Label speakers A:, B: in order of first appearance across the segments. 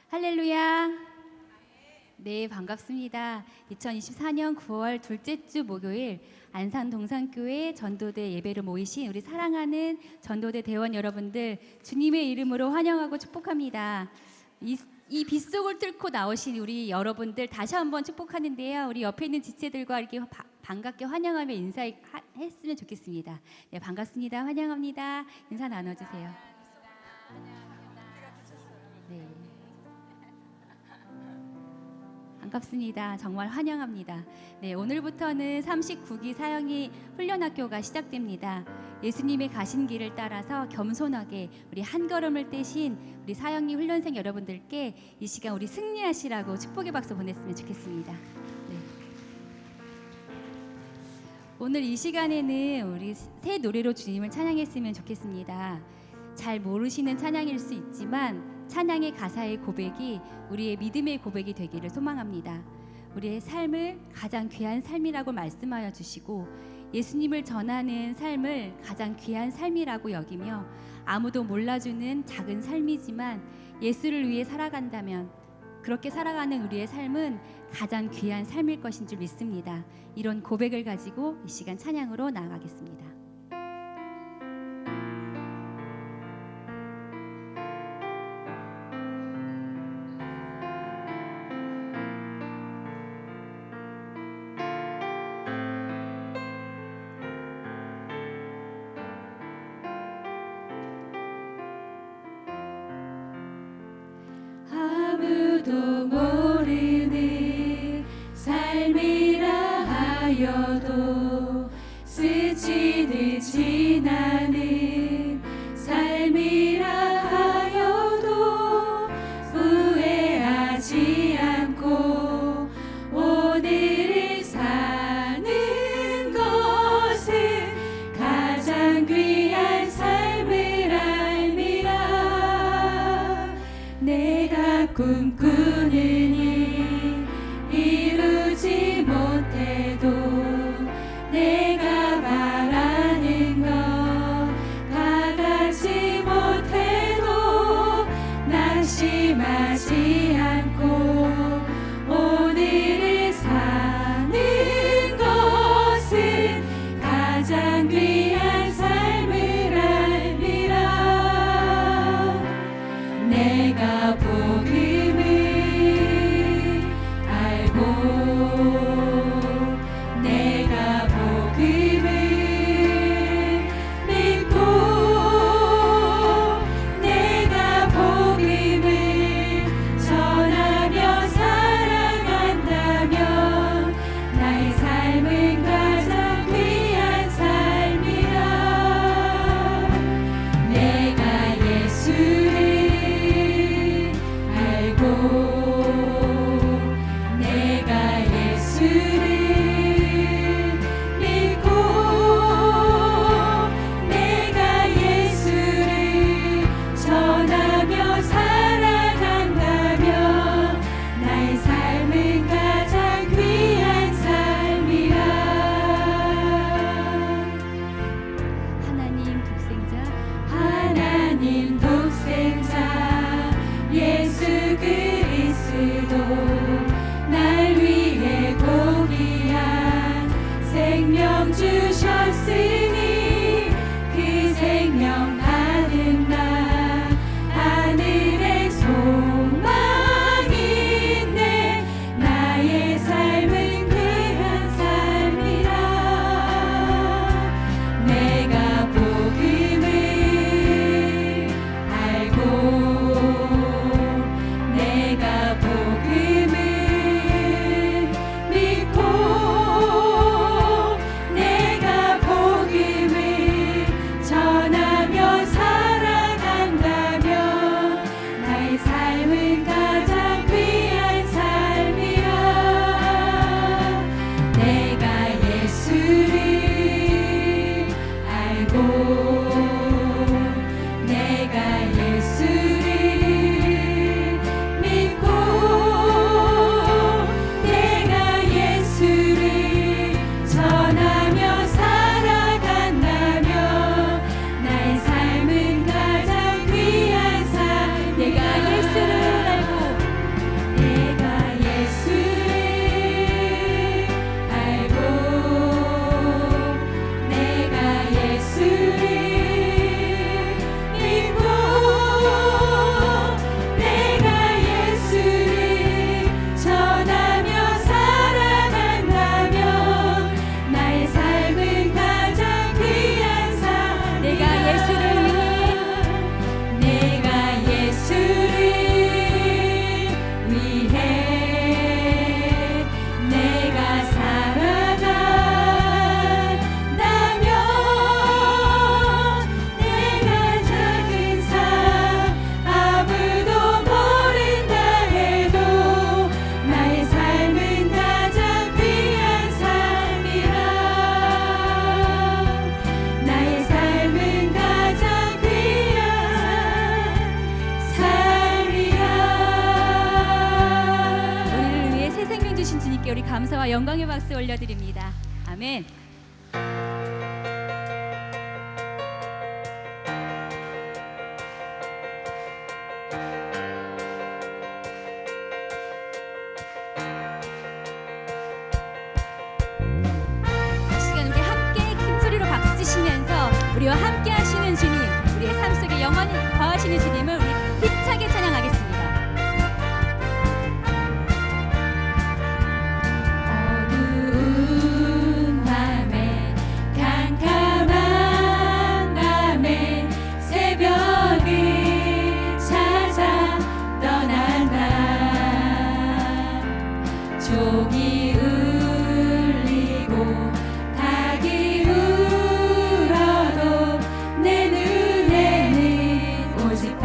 A: 할렐루야. 네, 반갑습니다. 2024년 9월 둘째 주 목요일 안산 동산교회 전도대 예배로 모이신 우리 사랑하는 전도대 대원 여러분들 주님의 이름으로 환영하고 축복합니다. 이 빗속을 뚫고 나오신 우리 여러분들 다시 한번 축복하는데요. 우리 옆에 있는 지체들과 이렇게 반갑게 환영하며 인사했으면 좋겠습니다. 네, 반갑습니다. 환영합니다. 인사 나눠주세요. 네. 반갑습니다. 정말 환영합니다. 네, 오늘부터는 39기 사형이 훈련학교가 시작됩니다. 예수님의 가신 길을 따라서 겸손하게 우리 한 걸음을 떼신 우리 사형리 훈련생 여러분들께 이 시간 우리 승리하시라고 축복의 박수 보냈으면 좋겠습니다. 네. 오늘 이 시간에는 우리 새 노래로 주님을 찬양했으면 좋겠습니다. 잘 모르시는 찬양일 수 있지만 찬양의 가사의 고백이 우리의 믿음의 고백이 되기를 소망합니다. 우리의 삶을 가장 귀한 삶이라고 말씀하여 주시고 예수님을 전하는 삶을 가장 귀한 삶이라고 여기며 아무도 몰라주는 작은 삶이지만 예수를 위해 살아간다면 그렇게 살아가는 우리의 삶은 가장 귀한 삶일 것인 줄 믿습니다. 이런 고백을 가지고 이 시간 찬양으로 나아가겠습니다.
B: 아무도 모르는 삶이라 하여도 스치듯 지나는 삶이라 하여도 후회하지 않고 오늘을 사는 것은 가장 귀한 삶을 알미라. 내가 꿈꾸는 일 이루지 못해도 내가 바라는 것 다 갖지 못해도 낙심하지 않고 오늘을 사는 것은 가장 귀한 삶을 알미라. 내가 복음을 알고 내가 복음을 믿고 내가 복음을 전하며 살아간다면 나의 삶은 가장 귀한 삶이라. 내가 예수를 알고 내가 예수를 믿고 내가 예수를 전하며 살아간다면 나의 삶은 가장 귀한 삶이라.
A: 하나님 독생자
B: 하나님 독생자 예수 그리스도 날 위해 고기
A: 감사와 영광의 박수 올려드립니다. 아멘. 이 시간 우리 함께 큰 소리로 박수 치시면서 우리와 함께 하시는 주님, 우리의 삶 속에 영원히 거하시는 주님을 우리 힘차게 찬양하겠습니다.
B: 어두운 밤에 캄캄한 밤에 새벽을 찾아 떠난다. 종이 울리고 닭이 울어도 내 눈에는 오직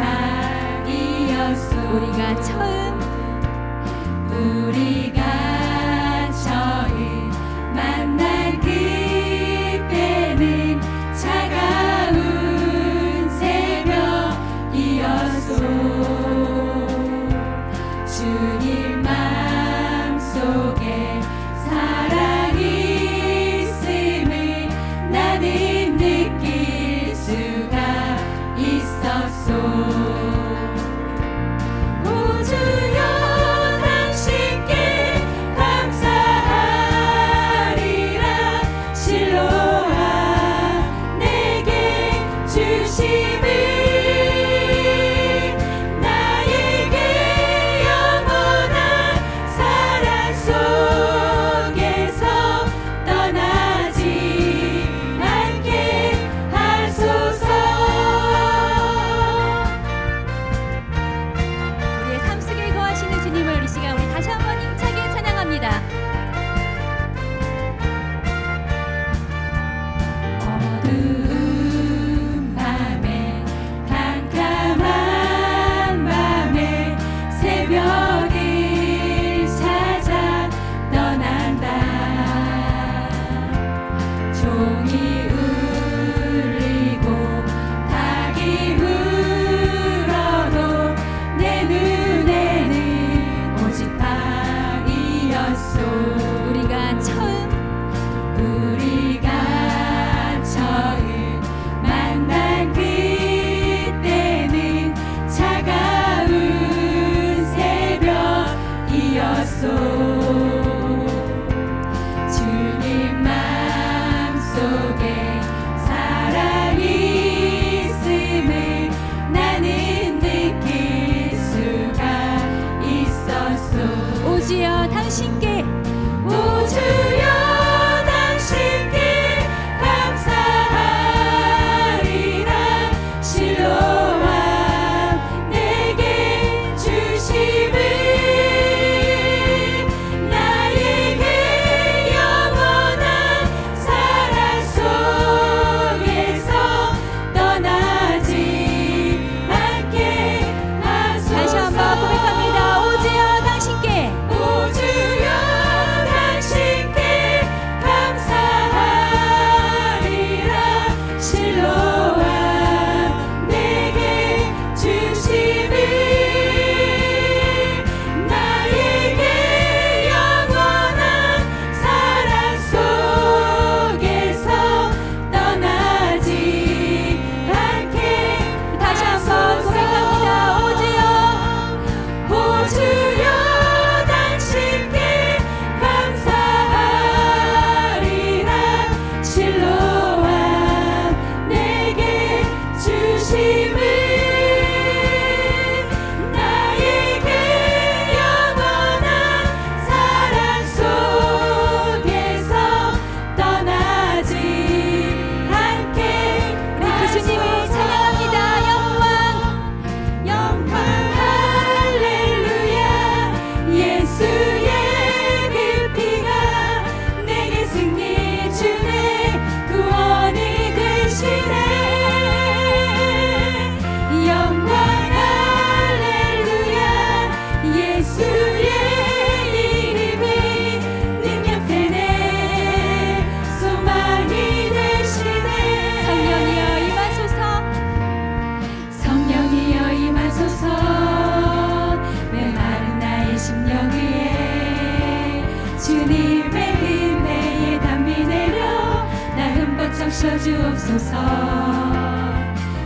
B: 주님의 은혜에 담비 내려 나 흠뻑 적셔주옵소서.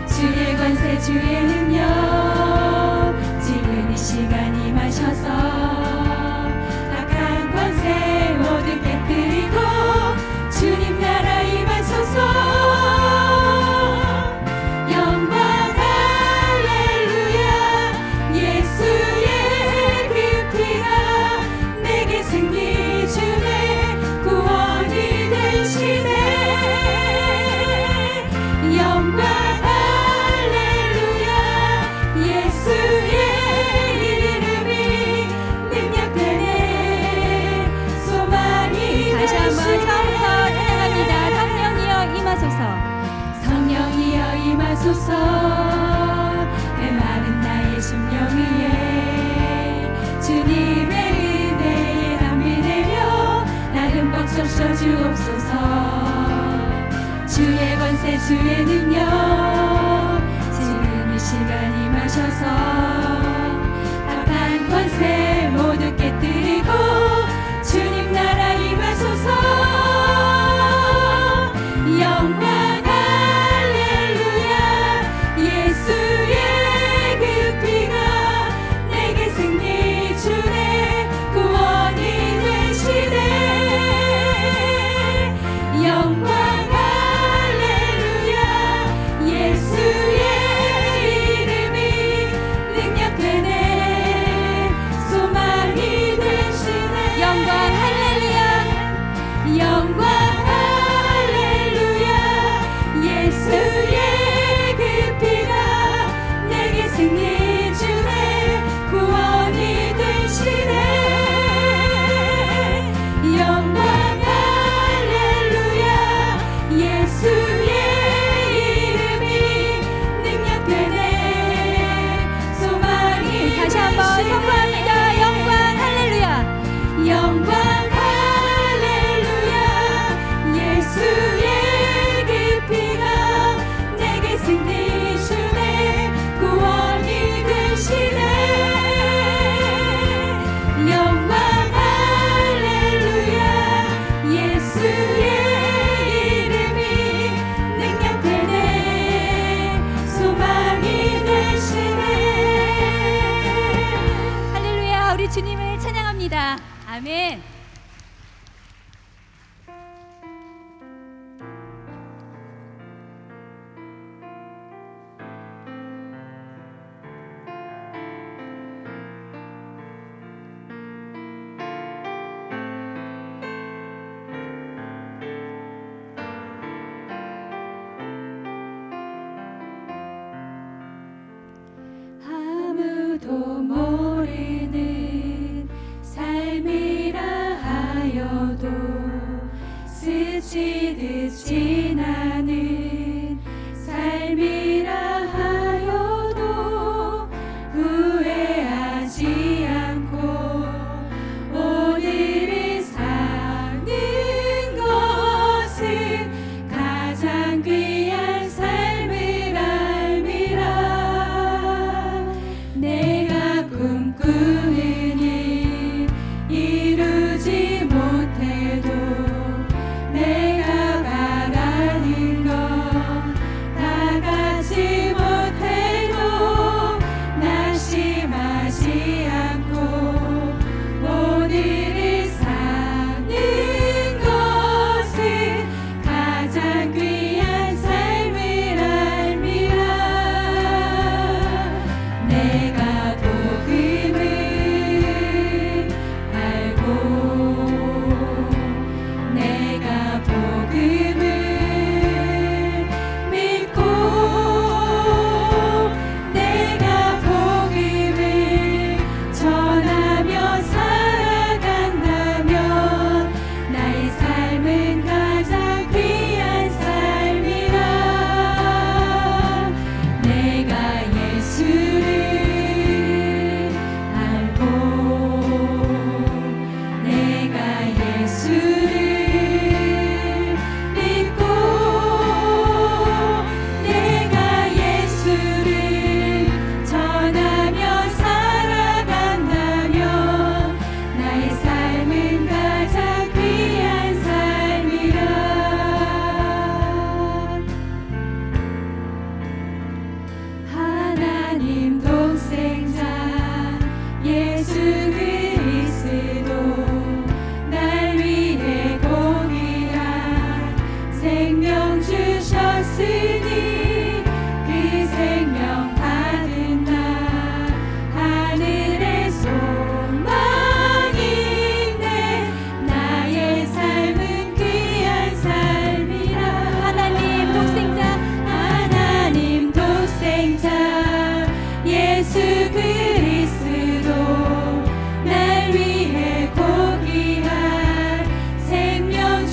B: 주의 권세 주의 능력 지금 이 시간 임하셔서 악한 권세 모두 깨뜨리고 주님 나라 임하소서. 영광 할렐루야. 예수의 그 피가 내게 생기 주네. 구원이 되시네. 영광 할렐루야. 예수의 이름이 능력되네. 소망이
A: 다시 한번
B: 되시네.
A: 처음부터 찬양합니다. 성령이여 임하소서.
B: 성령이여 임하소서. 메마른 나의 심령 위에 주님의 은혜에 담비 내려 나 흠뻑 적셔주옵소서. 주의 권세 주의 능력 지금 이 시간 임하셔서 악한 권세 모두 깨뜨리고 주님 나라 임하소서. 영광 할렐루야. 예수의 그 피가 내게 생기 주네. 구원이 되시네. 영광 할렐루야. 예수의 이름이 능력되네. 소망이 되시네.
A: 영광 할렐루야.
B: 영광 할렐루야. 예수의 그 피가 내게 생기 주네. 구원이 되시네. 영광 할렐루야. 예수의 이름이 능력되네. 소망이
A: 다시 한번
B: 되시네.
A: 선포합니다. 영광 할렐루야.
B: 영광 할렐루야. 예수의 그 피가 내게 생기 주네. 구원이 되시네. 영광 할렐루야. 예수의 이름이 능력되네. 소망이 되시네.
A: 할렐루야. 우리 주님을 찬양합니다. 아멘.
B: 아무도 모르는 삶이라 하여도 스치듯 지나는 삶이라 하여도 후회하지 않고 오늘을 사는 것은 가장 귀한 삶을 알미라. 내가 꿈꾸는 일 이루지 못해도 내가 바라는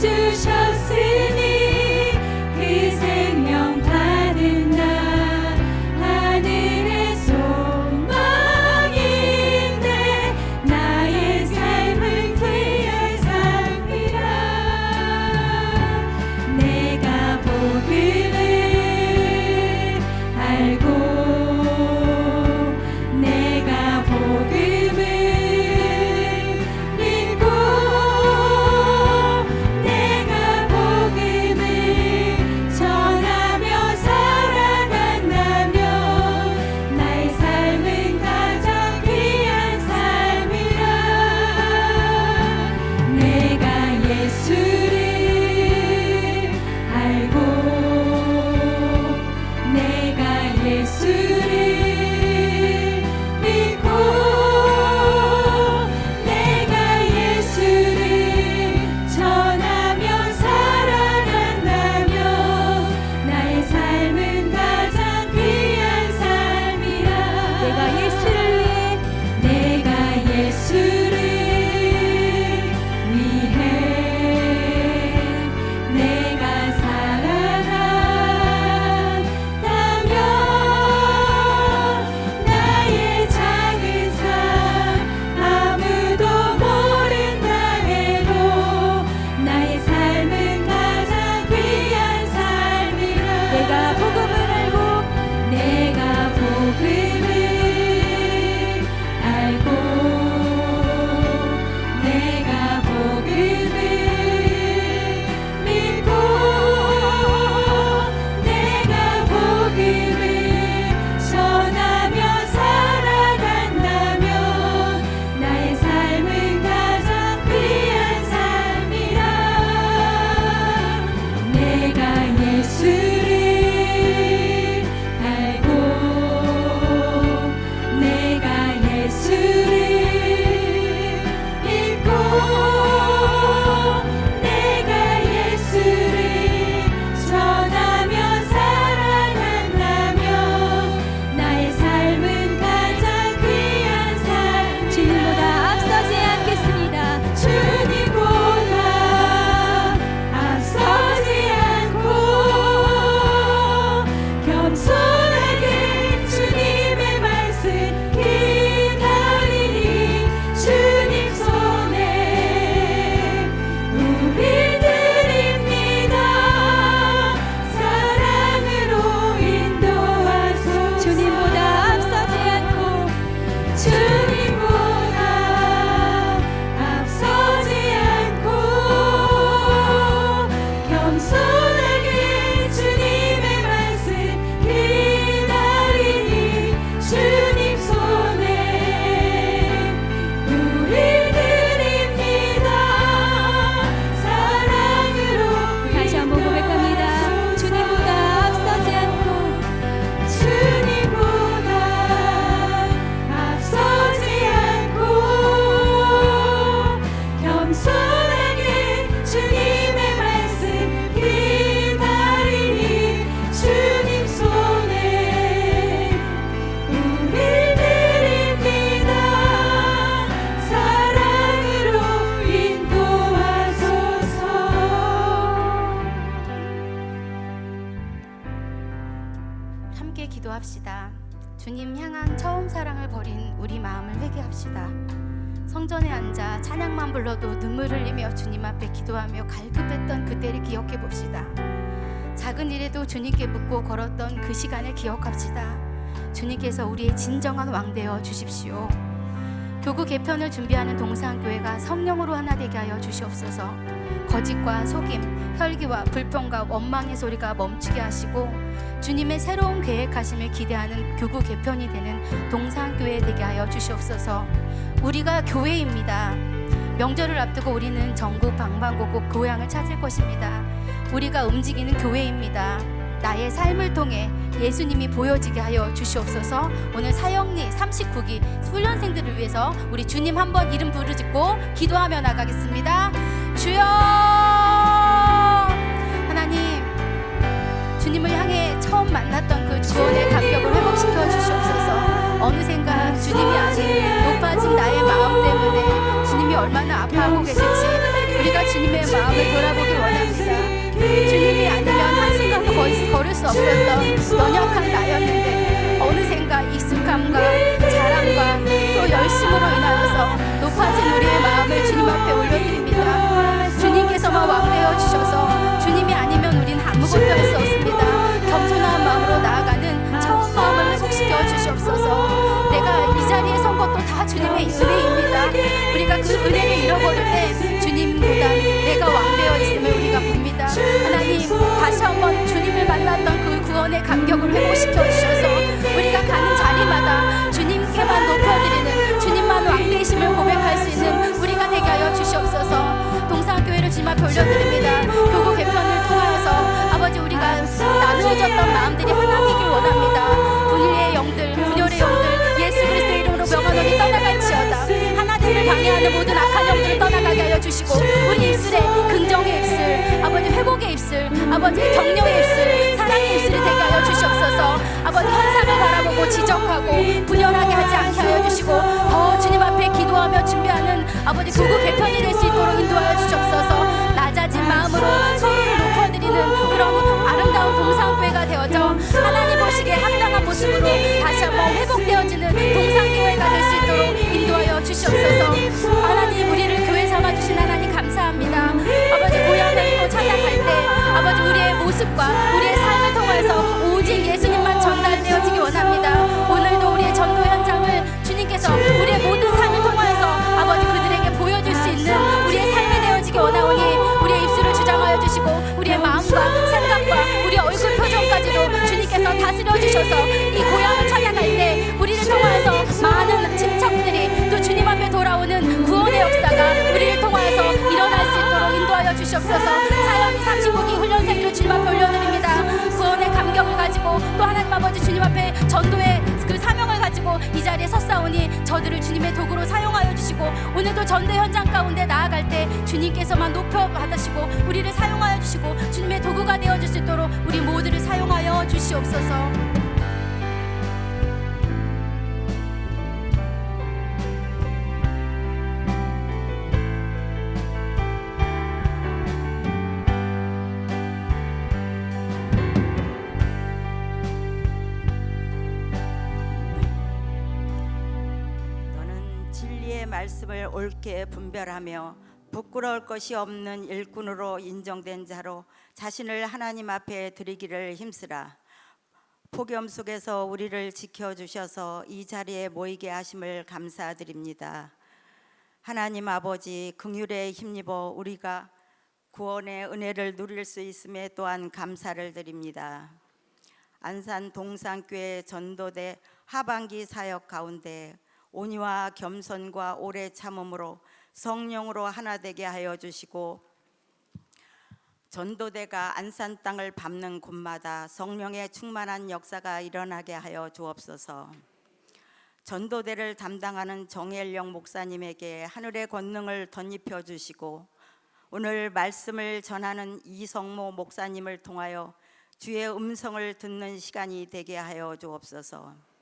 B: 주셨으니 그 생명 받은 나 하늘의 소망인데 나의 삶은 귀한 삶이라 내가 복음을 알고 내가 복음을 믿고 내가 복음을 전하며 살아간다면 나의 삶은 가장 귀한 삶이라 내가 예수를 알고 내가 예수를 믿고 내가 예수를 전하며 살아간다면 나의 삶은 가장 귀한 삶이라 내가 예수를 위해 내가 살아간다면 나의 작은 삶 아무도 모른다 해도 나의 삶은 가장 귀한 삶이라 내가 복음을 알고 내가 복음을 알고 내가 복음을 믿고 내가 복음을 전하며 살아간다면 나의 삶은 가장 귀한 삶이라 내가 예수를 알고 내가 예수를 믿고 내가 예수를 전하며 살아간다면 나의 삶은 가장 귀한 삶 주님보다 앞서지 않겠습니다 주님보다 앞서지 않고 겸손하게 주님의 말씀 기다리니 주님 손에 우리 드립니다 사랑으로 인도하소서 주님보다 앞서지 않고 주님보다 앞서지 않고 겸손하게 주님의 말씀 기다리니 주님 손에 우리 드립니다 사랑으로
A: 다시 한번 고백합니다. 주님보다 앞서지 않고
B: 주님보다 앞서지 않고 겸손하게 주님의 말씀 기다리니 주님 손에 우리 드립니다 사랑으로 인도하소서
C: 함께 기도합시다. 주님 향한 처음 사랑을 버린 우리 마음을 회개합시다. 성전에 앉아 찬양만 불러도 눈물 흘리며 주님 앞에 기도하며 갈급했던 그때를 기억해 봅시다. 작은 일에도 주님께 묻고 걸었던 그 시간을 기억합시다. 주님께서 우리의 진정한 왕 되어 주십시오. 교구 개편을 준비하는 동산교회가 성령으로 하나 되게 하여 주시옵소서. 거짓과 속임, 혈기와 불평과 원망의 소리가 멈추게 하시고 주님의 새로운 계획하심을 기대하는 교구 개편이 되는 동산교회 되게 하여 주시옵소서. 우리가 교회입니다. 명절을 앞두고 우리는 전국 방방곡곡 교양을 찾을 것입니다. 우리가 움직이는 교회입니다. 나의 삶을 통해 예수님이 보여지게 하여 주시옵소서. 오늘 사역리 39기 훈련생들을 위해서 우리 주님 한번 이름 부르짖고 기도하며 나가겠습니다. 주여 하나님, 주님을 향해 처음 만났던 그 구원의 감격을 회복시켜 주시옵소서. 어느샌가 주님이 아닌 높아진 나의 마음 때문에 주님이 얼마나 아파하고 계실지 우리가 주님의 마음을 돌아보길 없었던 연약한 나였는데 어느샌가 익숙함과 자랑과 또 열심으로 인하여서 높아진 우리의 마음을 주님 앞에 올려드립니다. 주님께서만 왕되어 주셔서 주님이 아니면 우린 아무것도 할 수 없습니다. 겸손한 마음으로 나아가는 처음 마음을 회복시켜 주시옵소서. 내가 이 자리에 선 것도 다 주님의 은혜입니다. 우리가 그 은혜를 잃어버릴 때 주님보다 내가 왕되어 있음을 우리가 봅니다. 하나님, 다시 한번 주님을 만났던 그 구원의 감격을 회복시켜 주셔서 우리가 가는 자리마다 주님께만 높여드리는, 주님만 왕되심을 고백할 수 있는 우리가 되게 하여 주시옵소서. 동산교회를 주님 앞에 올려드립니다. 교구 개편을 통하여서 아버지, 우리가 나누어졌던 마음들이 하나 되길 원합니다. 분리의 영들, 분열의 영들 예수 그리스도의 이름으로 명하노니 떠나갈지어다. 하나됨을 방해하는 모든 악한 영들을 떠나가게 하여 주시고, 우리 입술에 긍정의 입술, 아버지 회복의 입술, 아버지 격려의 입술, 사랑의 입술이 되게 하여 주시옵소서. 아버지, 현상을 바라보고 지적하고 분열하게 하지 않게 하여 주시고, 더 주님 앞에 기도하며 준비하는 아버지 교구 개편이 될 수 있도록 인도하여 주시옵소서. 낮아진 마음으로 서로를 높여드리는 그런 아름다운 동산교회가 되어져 하나님 보시기에 합당한 모습으로 다시 한번 회복되어지는 동산교회가 될 수 있도록 인도하여 주시옵소서. 하나님, 우리를 교회 삼아주신 하나님 감사합니다. 아버지, 고향을 또 찾아갈 때 아버지, 우리의 모습과 우리의 삶을 통해서 오직 예수님만 전달되어지기 원합니다. 오늘도 우리의 전도 현장을 주님께서 우리의 모든 삶을 통해서 아버지, 그들에게 보여줄 수 있는 우리의 삶이 되어지기 원하오니 우리의 입술을 주장하여 주시고 우리의 마음과 생각과 우리의 얼굴 표정까지도 주님께서 다스려 주셔서 이 고향을 찾아갈 때 우리를 통하여서 많은 친척들이 또 주님 앞에 돌아오는 구원의 역사가 우리를 통하여서 일어날 수 있도록 인도하여 주시옵소서. 사연이 39기 훈련생들을 주님 앞에 올려드립니다. 구원의 감격을 가지고 또 하나님 아버지 주님 앞에 전도의 그 사명을 가지고 이 자리에 섰사오니 저들을 주님의 도구로 사용하여 주시고, 오늘도 전도 현장 가운데 나아갈 때 주님께서만 높여 받으시고 우리를 사용하여 주시고 주님의 도구가 되어줄 수 있도록 우리 모두를 사용하여 주시옵소서.
D: 말씀을 옳게 분별하며 부끄러울 것이 없는 일꾼으로 인정된 자로 자신을 하나님 앞에 드리기를 힘쓰라. 폭염 속에서 우리를 지켜주셔서 이 자리에 모이게 하심을 감사드립니다. 하나님 아버지, 긍휼에 힘입어 우리가 구원의 은혜를 누릴 수 있음에 또한 감사를 드립니다. 안산 동산교회 전도대 하반기 사역 가운데 온유와 겸손과 오래 참음으로 성령으로 하나 되게 하여 주시고, 전도대가 안산 땅을 밟는 곳마다 성령의 충만한 역사가 일어나게 하여 주옵소서. 전도대를 담당하는 정혜령 목사님에게 하늘의 권능을 덧입혀 주시고, 오늘 말씀을 전하는 이성모 목사님을 통하여 주의 음성을 듣는 시간이 되게 하여 주옵소서.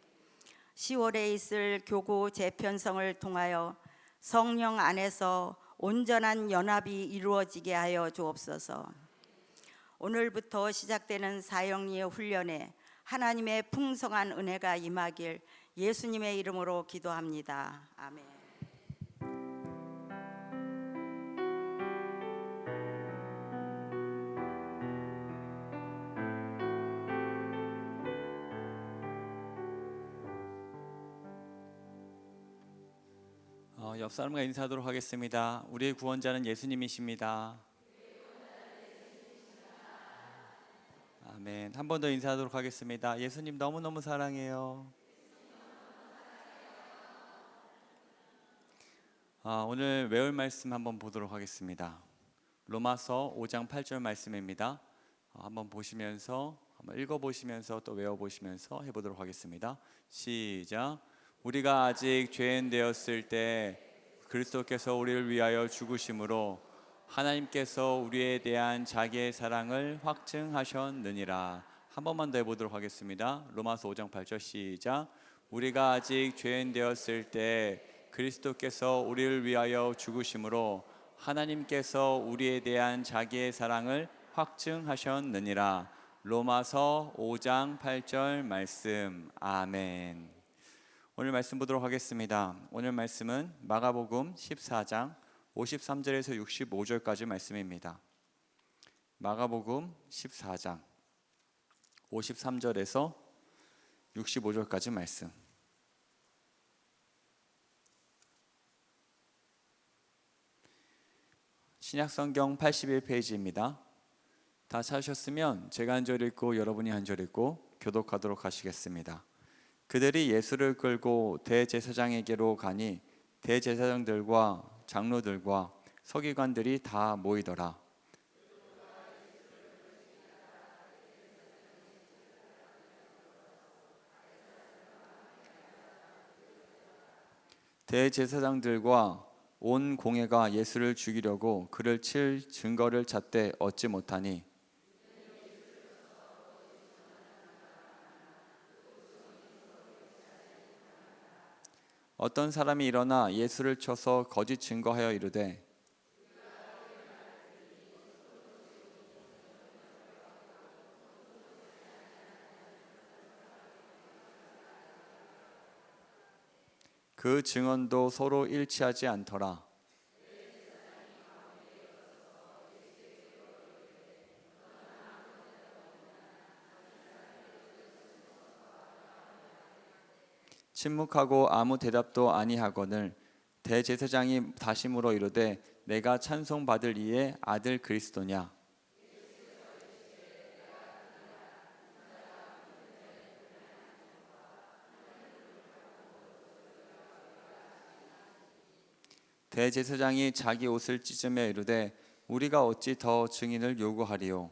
D: 10월에 있을 교구 재편성을 통하여 성령 안에서 온전한 연합이 이루어지게 하여 주옵소서. 오늘부터 시작되는 사형리의 훈련에 하나님의 풍성한 은혜가 임하길 예수님의 이름으로 기도합니다. 아멘.
E: 옆 사람과 인사하도록 하겠습니다. 우리의 구원자는 예수님이십니다. 아멘. 한 번 더 인사하도록 하겠습니다. 예수님 너무너무 사랑해요. 오늘 외울 말씀 한번 보도록 하겠습니다. 로마서 5장 8절 말씀입니다. 한번 보시면서 한번 읽어보시면서 또 외워보시면서 해보도록 하겠습니다. 시작. 우리가 아직 죄인 되었을 때 그리스도께서 우리를 위하여 죽으심으로 하나님께서 우리에 대한 자기의 사랑을 확증하셨느니라. 한 번만 더 해보도록 하겠습니다. 로마서 5장 8절 시작. 우리가 아직 죄인 되었을 때 그리스도께서 우리를 위하여 죽으심으로 하나님께서 우리에 대한 자기의 사랑을 확증하셨느니라. 로마서 5장 8절 말씀. 아멘. 오늘 말씀 보도록 하겠습니다. 오늘 말씀은 마가복음 14장 53절에서 65절까지 말씀입니다. 마가복음 14장 53절에서 65절까지 말씀. 신약성경 81페이지입니다. 다 찾으셨으면 제가 한 절 읽고 여러분이 한 절 읽고 교독하도록 하시겠습니다. 그들이 예수를 끌고 대제사장에게로 가니 대제사장들과 장로들과 서기관들이 다 모이더라. 대제사장들과 온 공회가 예수를 죽이려고 그를 칠 증거를 찾되 얻지 못하니 어떤 사람이 일어나 예수를 쳐서 거짓 증거하여 이르되 그 증언도 서로 일치하지 않더라. 침묵하고 아무 대답도 아니하거늘 대제사장이 다시 물어 이르되 내가 찬송받을 이의 아들 그리스도냐? 대제사장이 자기 옷을 찢으며 이르되 우리가 어찌 더 증인을 요구하리요?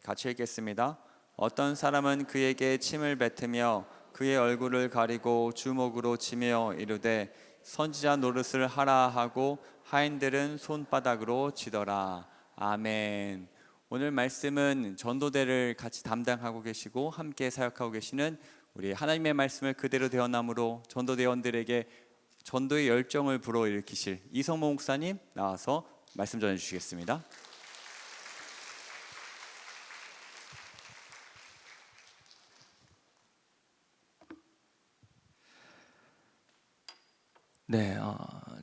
E: 같이 읽겠습니다. 어떤 사람은 그에게 침을 뱉으며 그의 얼굴을 가리고 주먹으로 치며 이르되 선지자 노릇을 하라 하고 하인들은 손바닥으로 치더라. 아멘. 오늘 말씀은 전도대를 같이 담당하고 계시고 함께 사역하고 계시는 우리 하나님의 말씀을 그대로 대언함으로 전도대원들에게 전도의 열정을 불어일으키실 이성모 목사님 나와서 말씀 전해주시겠습니다.
F: 네,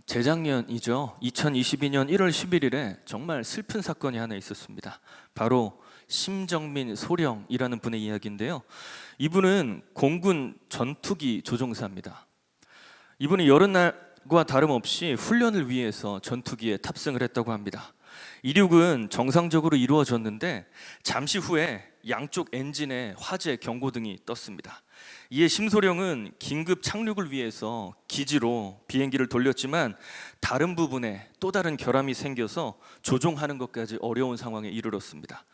F: 재작년이죠. 2022년 1월 11일에 정말 슬픈 사건이 하나 있었습니다. 바로 심정민 소령이라는 분의 이야기인데요. 이분은 공군 전투기 조종사입니다. 이분이 여러 날과 다름없이 훈련을 위해서 전투기에 탑승을 했다고 합니다. 이륙은 정상적으로 이루어졌는데 잠시 후에 양쪽 엔진에 화재 경고등이 떴습니다. 이에 심소령은 긴급 착륙을 위해서 기지로 비행기를 돌렸지만 다른 부분에 또 다른 결함이 생겨서 조종하는 것까지 어려운 상황에 이르렀습니다.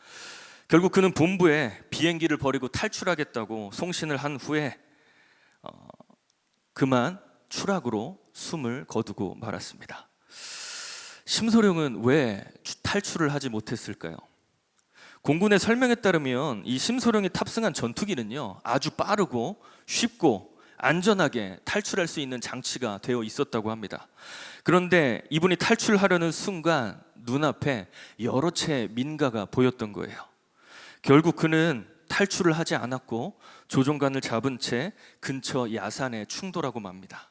F: 결국 그는 본부에 비행기를 버리고 탈출하겠다고 송신을 한 후에 그만 추락으로 숨을 거두고 말았습니다. 심소령은 왜 탈출을 하지 못했을까요? 공군의 설명에 따르면 이 심소령이 탑승한 전투기는요, 아주 빠르고 쉽고 안전하게 탈출할 수 있는 장치가 되어 있었다고 합니다. 그런데 이분이 탈출하려는 순간 눈앞에 여러 채의 민가가 보였던 거예요. 결국 그는 탈출을 하지 않았고 조종관을 잡은 채 근처 야산에 충돌하고 맙니다.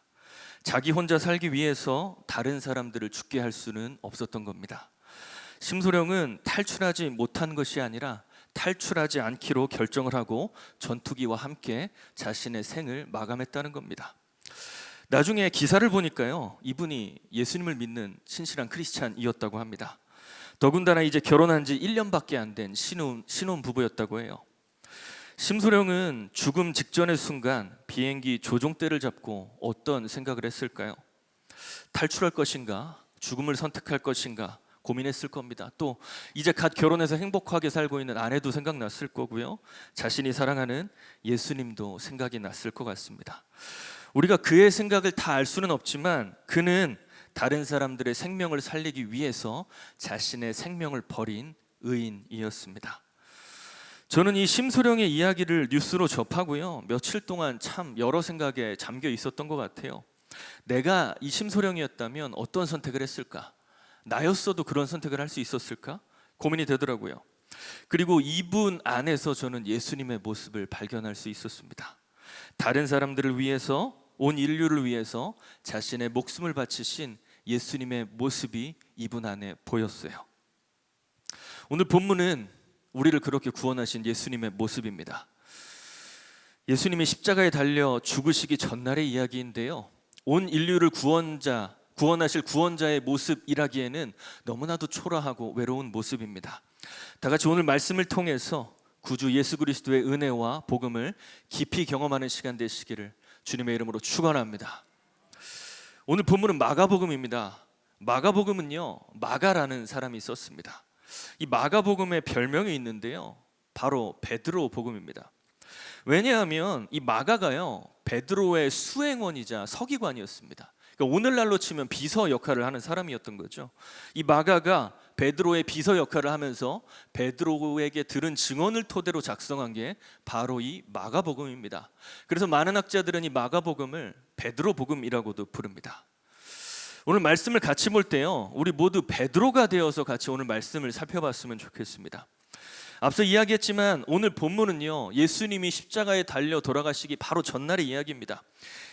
F: 자기 혼자 살기 위해서 다른 사람들을 죽게 할 수는 없었던 겁니다. 심소령은 탈출하지 못한 것이 아니라 탈출하지 않기로 결정을 하고 전투기와 함께 자신의 생을 마감했다는 겁니다. 나중에 기사를 보니까요, 이분이 예수님을 믿는 신실한 크리스찬이었다고 합니다. 더군다나 이제 결혼한 지 1년밖에 안 된 신혼 부부였다고 해요. 심소령은 죽음 직전의 순간 비행기 조종대를 잡고 어떤 생각을 했을까요? 탈출할 것인가? 죽음을 선택할 것인가? 고민했을 겁니다. 또 이제 갓 결혼해서 행복하게 살고 있는 아내도 생각났을 거고요. 자신이 사랑하는 예수님도 생각이 났을 것 같습니다. 우리가 그의 생각을 다 알 수는 없지만 그는 다른 사람들의 생명을 살리기 위해서 자신의 생명을 버린 의인이었습니다. 저는 이 심소령의 이야기를 뉴스로 접하고요, 며칠 동안 참 여러 생각에 잠겨 있었던 것 같아요. 내가 이 심소령이었다면 어떤 선택을 했을까? 나였어도 그런 선택을 할 수 있었을까? 고민이 되더라고요. 그리고 이분 안에서 저는 예수님의 모습을 발견할 수 있었습니다. 다른 사람들을 위해서, 온 인류를 위해서 자신의 목숨을 바치신 예수님의 모습이 이분 안에 보였어요. 오늘 본문은 우리를 그렇게 구원하신 예수님의 모습입니다. 예수님이 십자가에 달려 죽으시기 전날의 이야기인데요, 온 인류를 구원하실 구원자의 모습이라기에는 너무나도 초라하고 외로운 모습입니다. 다 같이 오늘 말씀을 통해서 구주 예수 그리스도의 은혜와 복음을 깊이 경험하는 시간 되시기를 주님의 이름으로 축원합니다. 오늘 본문은 마가복음입니다. 마가복음은요, 마가라는 사람이 썼습니다. 이 마가복음의 별명이 있는데요, 바로 베드로 복음입니다. 왜냐하면 이 마가가요, 베드로의 수행원이자 서기관이었습니다. 그러니까 오늘날로 치면 비서 역할을 하는 사람이었던 거죠. 이 마가가 베드로의 비서 역할을 하면서 베드로에게 들은 증언을 토대로 작성한 게 바로 이 마가복음입니다. 그래서 많은 학자들은 이 마가복음을 베드로복음이라고도 부릅니다. 오늘 말씀을 같이 볼 때요, 우리 모두 베드로가 되어서 같이 오늘 말씀을 살펴봤으면 좋겠습니다. 앞서 이야기했지만 오늘 본문은요, 예수님이 십자가에 달려 돌아가시기 바로 전날의 이야기입니다.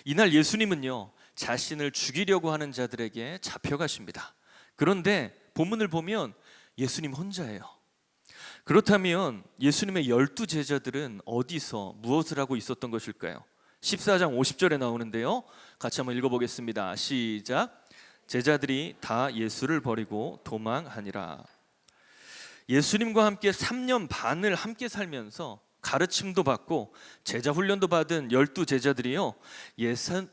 F: 이날 예수님은요, 자신을 죽이려고 하는 자들에게 잡혀가십니다. 그런데 본문을 보면 예수님 혼자예요. 그렇다면 예수님의 12제자들은 어디서 무엇을 하고 있었던 것일까요? 14장 50절에 나오는데요, 같이 한번 읽어보겠습니다. 시작. 제자들이 다 예수를 버리고 도망하니라. 예수님과 함께 3년 반을 함께 살면서 가르침도 받고 제자 훈련도 받은 12제자들이요,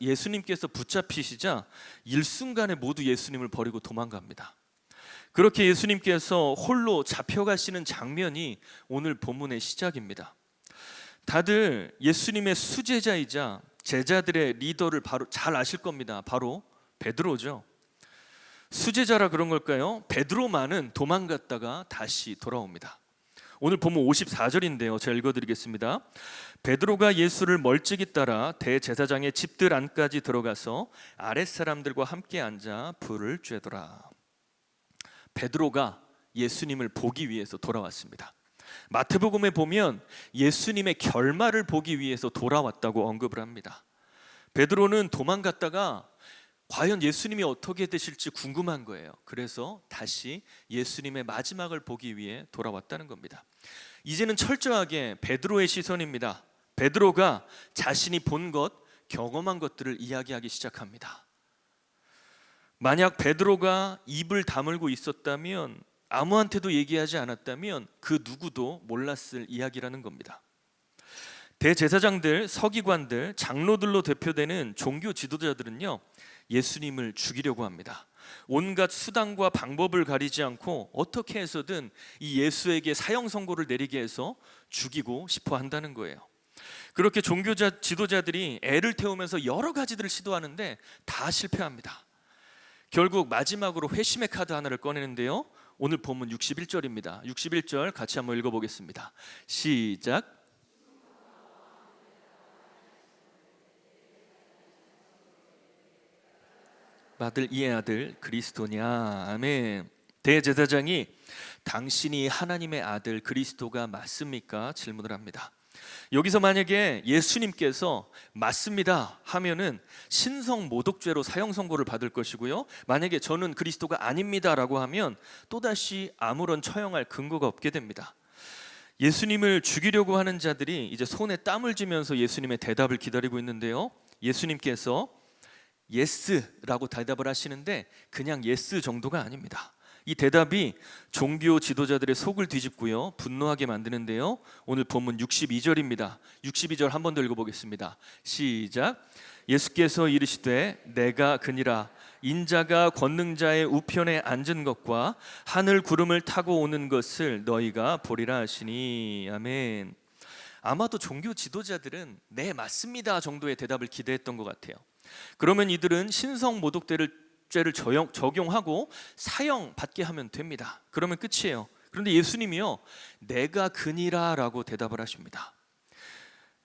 F: 예수님께서 붙잡히시자 일순간에 모두 예수님을 버리고 도망갑니다. 그렇게 예수님께서 홀로 잡혀가시는 장면이 오늘 본문의 시작입니다. 다들 예수님의 수제자이자 제자들의 리더를 바로 잘 아실 겁니다. 바로 베드로죠. 수제자라 그런 걸까요? 베드로만은 도망갔다가 다시 돌아옵니다. 오늘 본문 54절인데요, 제가 읽어드리겠습니다. 베드로가 예수를 멀찍이 따라 대제사장의 집들 안까지 들어가서 아랫사람들과 함께 앉아 불을 쬐더라. 베드로가 예수님을 보기 위해서 돌아왔습니다. 마태복음에 보면 예수님의 결말을 보기 위해서 돌아왔다고 언급을 합니다. 베드로는 도망갔다가 과연 예수님이 어떻게 되실지 궁금한 거예요. 그래서 다시 예수님의 마지막을 보기 위해 돌아왔다는 겁니다. 이제는 철저하게 베드로의 시선입니다. 베드로가 자신이 본 것, 경험한 것들을 이야기하기 시작합니다. 만약 베드로가 입을 다물고 있었다면, 아무한테도 얘기하지 않았다면 그 누구도 몰랐을 이야기라는 겁니다. 대제사장들, 서기관들, 장로들로 대표되는 종교 지도자들은요, 예수님을 죽이려고 합니다. 온갖 수단과 방법을 가리지 않고 어떻게 해서든 이 예수에게 사형 선고를 내리게 해서 죽이고 싶어 한다는 거예요. 그렇게 종교 지도자들이 애를 태우면서 여러 가지들을 시도하는데 다 실패합니다. 결국 마지막으로 회심의 카드 하나를 꺼내는데요, 오늘 본문 61절입니다. 61절 같이 한번 읽어보겠습니다. 시작. 받을 이의 아들 그리스도냐. 아멘. 대제사장이 당신이 하나님의 아들 그리스도가 맞습니까? 질문을 합니다. 여기서 만약에 예수님께서 맞습니다 하면은 신성 모독죄로 사형 선고를 받을 것이고요, 만약에 저는 그리스도가 아닙니다라고 하면 또다시 아무런 처형할 근거가 없게 됩니다. 예수님을 죽이려고 하는 자들이 이제 손에 땀을 쥐면서 예수님의 대답을 기다리고 있는데요, 예수님께서 예스라고 대답을 하시는데 그냥 예스 정도가 아닙니다. 이 대답이 종교 지도자들의 속을 뒤집고요, 분노하게 만드는데요, 오늘 본문 62절입니다. 62절 한 번 더 읽어보겠습니다. 시작. 예수께서 이르시되 내가 그니라. 인자가 권능자의 우편에 앉은 것과 하늘 구름을 타고 오는 것을 너희가 보리라 하시니. 아멘. 아마도 종교 지도자들은 네 맞습니다 정도의 대답을 기대했던 것 같아요. 그러면 이들은 신성 모독죄를 적용하고 사형 받게 하면 됩니다. 그러면 끝이에요. 그런데 예수님이요, 내가 그니라라고 대답을 하십니다.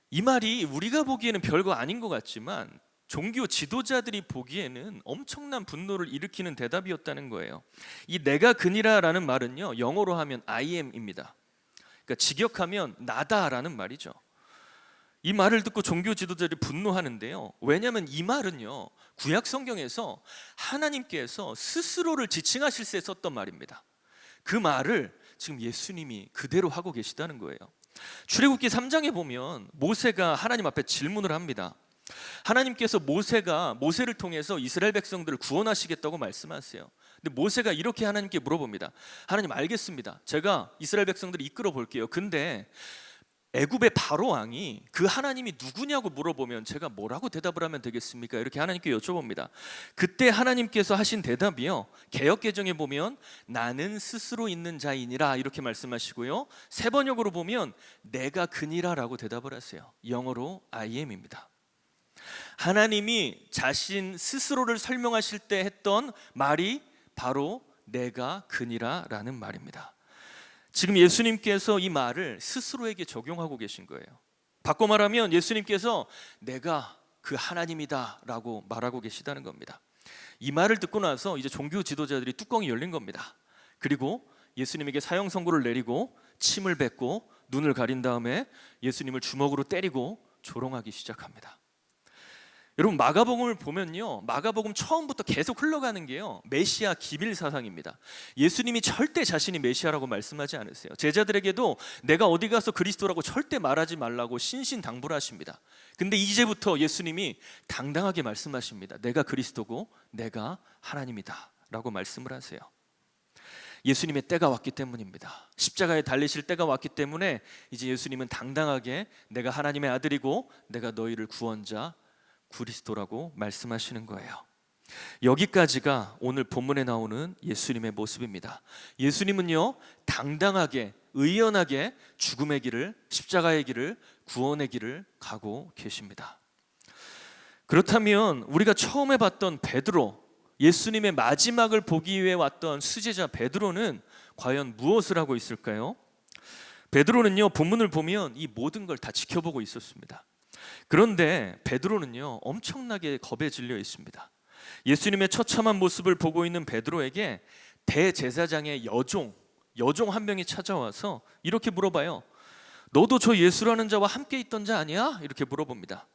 F: 이 말이 우리가 보기에는 별거 아닌 것 같지만 종교 지도자들이 보기에는 엄청난 분노를 일으키는 대답이었다는 거예요. 이 내가 그니라라는 말은요, 영어로 하면 I am입니다. 그러니까 직역하면 나다라는 말이죠. 이 말을 듣고 종교 지도자들이 분노하는데요. 왜냐하면 이 말은요, 구약 성경에서 하나님께서 스스로를 지칭하실 때 썼던 말입니다. 그 말을 지금 예수님이 그대로 하고 계시다는 거예요. 출애굽기 3장에 보면 모세가 하나님 앞에 질문을 합니다. 하나님께서 모세를 통해서 이스라엘 백성들을 구원하시겠다고 말씀하세요. 근데 모세가 이렇게 하나님께 물어봅니다. 하나님, 알겠습니다. 제가 이스라엘 백성들을 이끌어 볼게요. 근데 애굽의 바로 왕이 그 하나님이 누구냐고 물어보면 제가 뭐라고 대답을 하면 되겠습니까? 이렇게 하나님께 여쭤봅니다. 그때 하나님께서 하신 대답이요, 개역개정에 보면 나는 스스로 있는 자이니라 이렇게 말씀하시고요, 세번역으로 보면 내가 그니라라고 대답을 하세요. 영어로 I am입니다. 하나님이 자신 스스로를 설명하실 때 했던 말이 바로 내가 그니라라는 말입니다. 지금 예수님께서 이 말을 스스로에게 적용하고 계신 거예요. 바꿔 말하면 예수님께서 내가 그 하나님이다 라고 말하고 계시다는 겁니다. 이 말을 듣고 나서 이제 종교 지도자들이 뚜껑이 열린 겁니다. 그리고 예수님에게 사형 선고를 내리고 침을 뱉고 눈을 가린 다음에 예수님을 주먹으로 때리고 조롱하기 시작합니다. 여러분, 마가복음을 보면요, 마가복음 처음부터 계속 흘러가는 게요, 메시아 기밀 사상입니다. 예수님이 절대 자신이 메시아라고 말씀하지 않으세요. 제자들에게도 내가 어디 가서 그리스도라고 절대 말하지 말라고 신신당부를 하십니다. 근데 이제부터 예수님이 당당하게 말씀하십니다. 내가 그리스도고 내가 하나님이다 라고 말씀을 하세요. 예수님의 때가 왔기 때문입니다. 십자가에 달리실 때가 왔기 때문에 이제 예수님은 당당하게 내가 하나님의 아들이고 내가 너희를 구원자 그리스도라고 말씀하시는 거예요. 여기까지가 오늘 본문에 나오는 예수님의 모습입니다. 예수님은요, 당당하게 의연하게 죽음의 길을, 십자가의 길을, 구원의 길을 가고 계십니다. 그렇다면 우리가 처음에 봤던 베드로, 예수님의 마지막을 보기 위해 왔던 수제자 베드로는 과연 무엇을 하고 있을까요? 베드로는요, 본문을 보면 이 모든 걸 다 지켜보고 있었습니다. 그런데 베드로는요, 엄청나게 겁에 질려 있습니다. 예수님의 처참한 모습을 보고 있는 베드로에게 대제사장의 여종 한 명이 찾아와서 이렇게 물어봐요. 너도 저 예수라는 자와 함께 있던 자 아니야? 이렇게 물어봅니다.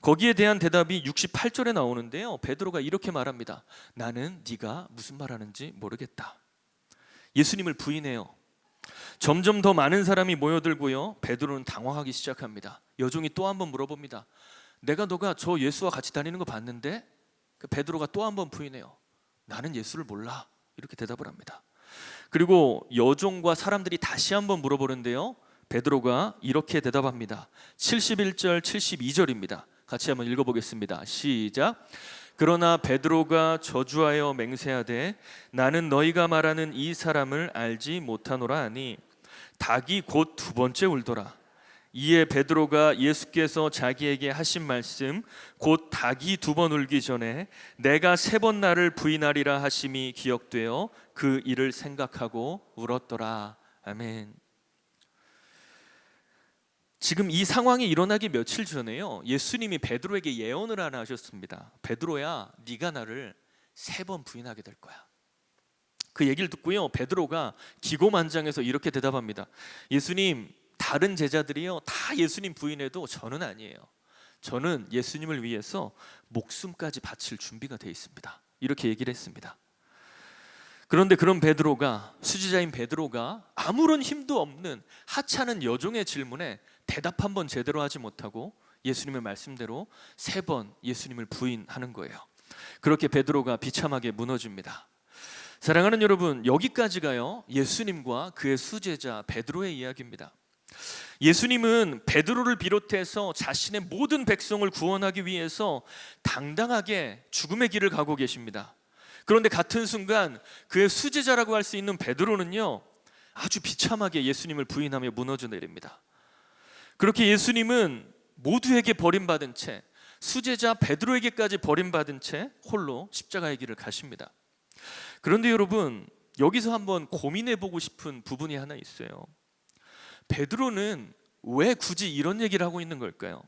F: 거기에 대한 대답이 68절에 나오는데요, 베드로가 이렇게 말합니다. 나는 네가 무슨 말하는지 모르겠다. 예수님을 부인해요. 점점 더 많은 사람이 모여들고요, 베드로는 당황하기 시작합니다. 여종이 또 한 번 물어봅니다. 너가 저 예수와 같이 다니는 거 봤는데? 베드로가 또 한 번 부인해요. 나는 예수를 몰라. 이렇게 대답을 합니다. 그리고 여종과 사람들이 다시 한 번 물어보는데요, 베드로가 이렇게 대답합니다. 71절 72절입니다. 같이 한번 읽어보겠습니다. 시작. 그러나 베드로가 저주하여 맹세하되 나는 너희가 말하는 이 사람을 알지 못하노라 하니 닭이 곧 두 번째 울더라. 이에 베드로가 예수께서 자기에게 하신 말씀 곧 닭이 두 번 울기 전에 내가 세 번 나를 부인하리라 하심이 기억되어 그 일을 생각하고 울었더라. 아멘. 지금 이 상황이 일어나기 며칠 전에요, 예수님이 베드로에게 예언을 하나 하셨습니다. 베드로야, 네가 나를 3번 부인하게 될 거야. 그 얘기를 듣고요, 베드로가 기고만장해서 이렇게 대답합니다. 예수님, 다른 제자들이요 다 예수님 부인해도 저는 아니에요. 저는 예수님을 위해서 목숨까지 바칠 준비가 되어 있습니다. 이렇게 얘기를 했습니다. 그런데 그런 베드로가, 수지자인 베드로가 아무런 힘도 없는 하찮은 여종의 질문에 대답 한 번 제대로 하지 못하고 예수님의 말씀대로 3번 예수님을 부인하는 거예요. 그렇게 베드로가 비참하게 무너집니다. 사랑하는 여러분, 여기까지가요 예수님과 그의 수제자 베드로의 이야기입니다. 예수님은 베드로를 비롯해서 자신의 모든 백성을 구원하기 위해서 당당하게 죽음의 길을 가고 계십니다. 그런데 같은 순간 그의 수제자라고 할 수 있는 베드로는요 아주 비참하게 예수님을 부인하며 무너져 내립니다. 그렇게 예수님은 모두에게 버림받은 채, 수제자 베드로에게까지 버림받은 채 홀로 십자가의 길을 가십니다. 그런데 여러분, 여기서 한번 고민해 보고 싶은 부분이 하나 있어요. 베드로는 왜 굳이 이런 얘기를 하고 있는 걸까요?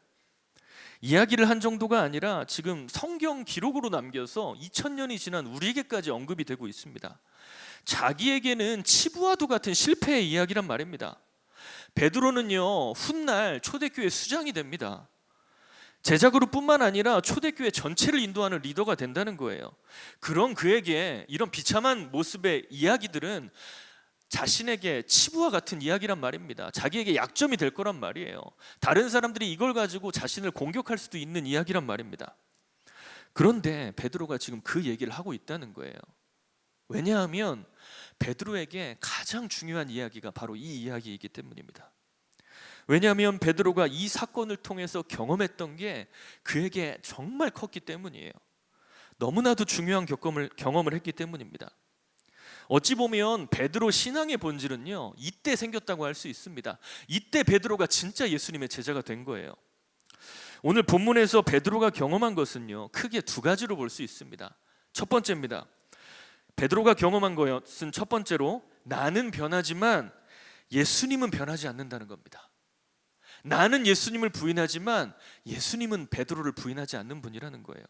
F: 이야기를 한 정도가 아니라 지금 성경 기록으로 남겨서 2000년이 지난 우리에게까지 언급이 되고 있습니다. 자기에게는 치부와도 같은 실패의 이야기란 말입니다. 베드로는요, 훗날 초대교회 수장이 됩니다. 제자 그룹뿐만 아니라 초대교회 전체를 인도하는 리더가 된다는 거예요. 그런 그에게 이런 비참한 모습의 이야기들은 자신에게 치부와 같은 이야기란 말입니다. 자기에게 약점이 될 거란 말이에요. 다른 사람들이 이걸 가지고 자신을 공격할 수도 있는 이야기란 말입니다. 그런데 베드로가 지금 그 얘기를 하고 있다는 거예요. 왜냐하면 베드로에게 가장 중요한 이야기가 바로 이 이야기이기 때문입니다. 왜냐하면 베드로가 이 사건을 통해서 경험했던 게 그에게 정말 컸기 때문이에요. 너무나도 중요한 경험을 했기 때문입니다. 어찌 보면 베드로 신앙의 본질은요, 이때 생겼다고 할 수 있습니다. 이때 베드로가 진짜 예수님의 제자가 된 거예요. 오늘 본문에서 베드로가 경험한 것은요, 크게 두 가지로 볼 수 있습니다. 첫 번째입니다. 베드로가 경험한 것은 첫 번째로 나는 변하지만 예수님은 변하지 않는다는 겁니다. 나는 예수님을 부인하지만 예수님은 베드로를 부인하지 않는 분이라는 거예요.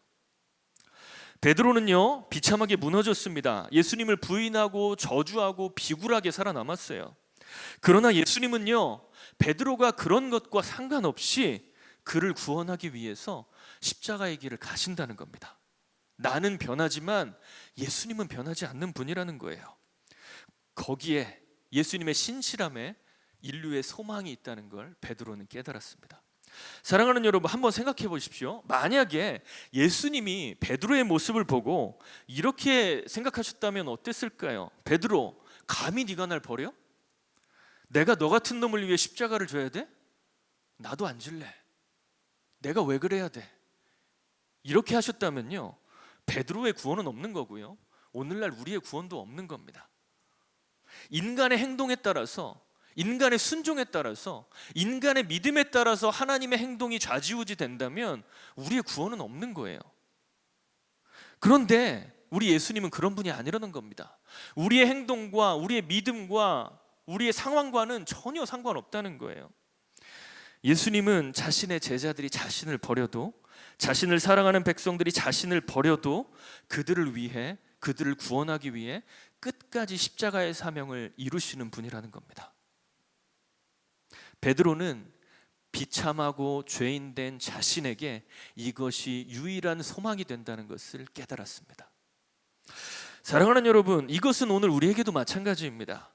F: 베드로는요, 비참하게 무너졌습니다. 예수님을 부인하고 저주하고 비굴하게 살아남았어요. 그러나 예수님은요, 베드로가 그런 것과 상관없이 그를 구원하기 위해서 십자가의 길을 가신다는 겁니다. 나는 변하지만 예수님은 변하지 않는 분이라는 거예요. 거기에 예수님의 신실함에 인류의 소망이 있다는 걸 베드로는 깨달았습니다. 사랑하는 여러분, 한번 생각해 보십시오. 만약에 예수님이 베드로의 모습을 보고 이렇게 생각하셨다면 어땠을까요? 베드로, 감히 네가 날 버려? 내가 너 같은 놈을 위해 십자가를 져야 돼? 나도 안 질래. 내가 왜 그래야 돼? 이렇게 하셨다면요, 베드로의 구원은 없는 거고요, 오늘날 우리의 구원도 없는 겁니다. 인간의 행동에 따라서, 인간의 순종에 따라서, 인간의 믿음에 따라서 하나님의 행동이 좌지우지 된다면 우리의 구원은 없는 거예요. 그런데 우리 예수님은 그런 분이 아니라는 겁니다. 우리의 행동과 우리의 믿음과 우리의 상황과는 전혀 상관없다는 거예요. 예수님은 자신의 제자들이 자신을 버려도, 자신을 사랑하는 백성들이 자신을 버려도 그들을 위해, 그들을 구원하기 위해 끝까지 십자가의 사명을 이루시는 분이라는 겁니다. 베드로는 비참하고 죄인된 자신에게 이것이 유일한 소망이 된다는 것을 깨달았습니다. 사랑하는 여러분, 이것은 오늘 우리에게도 마찬가지입니다.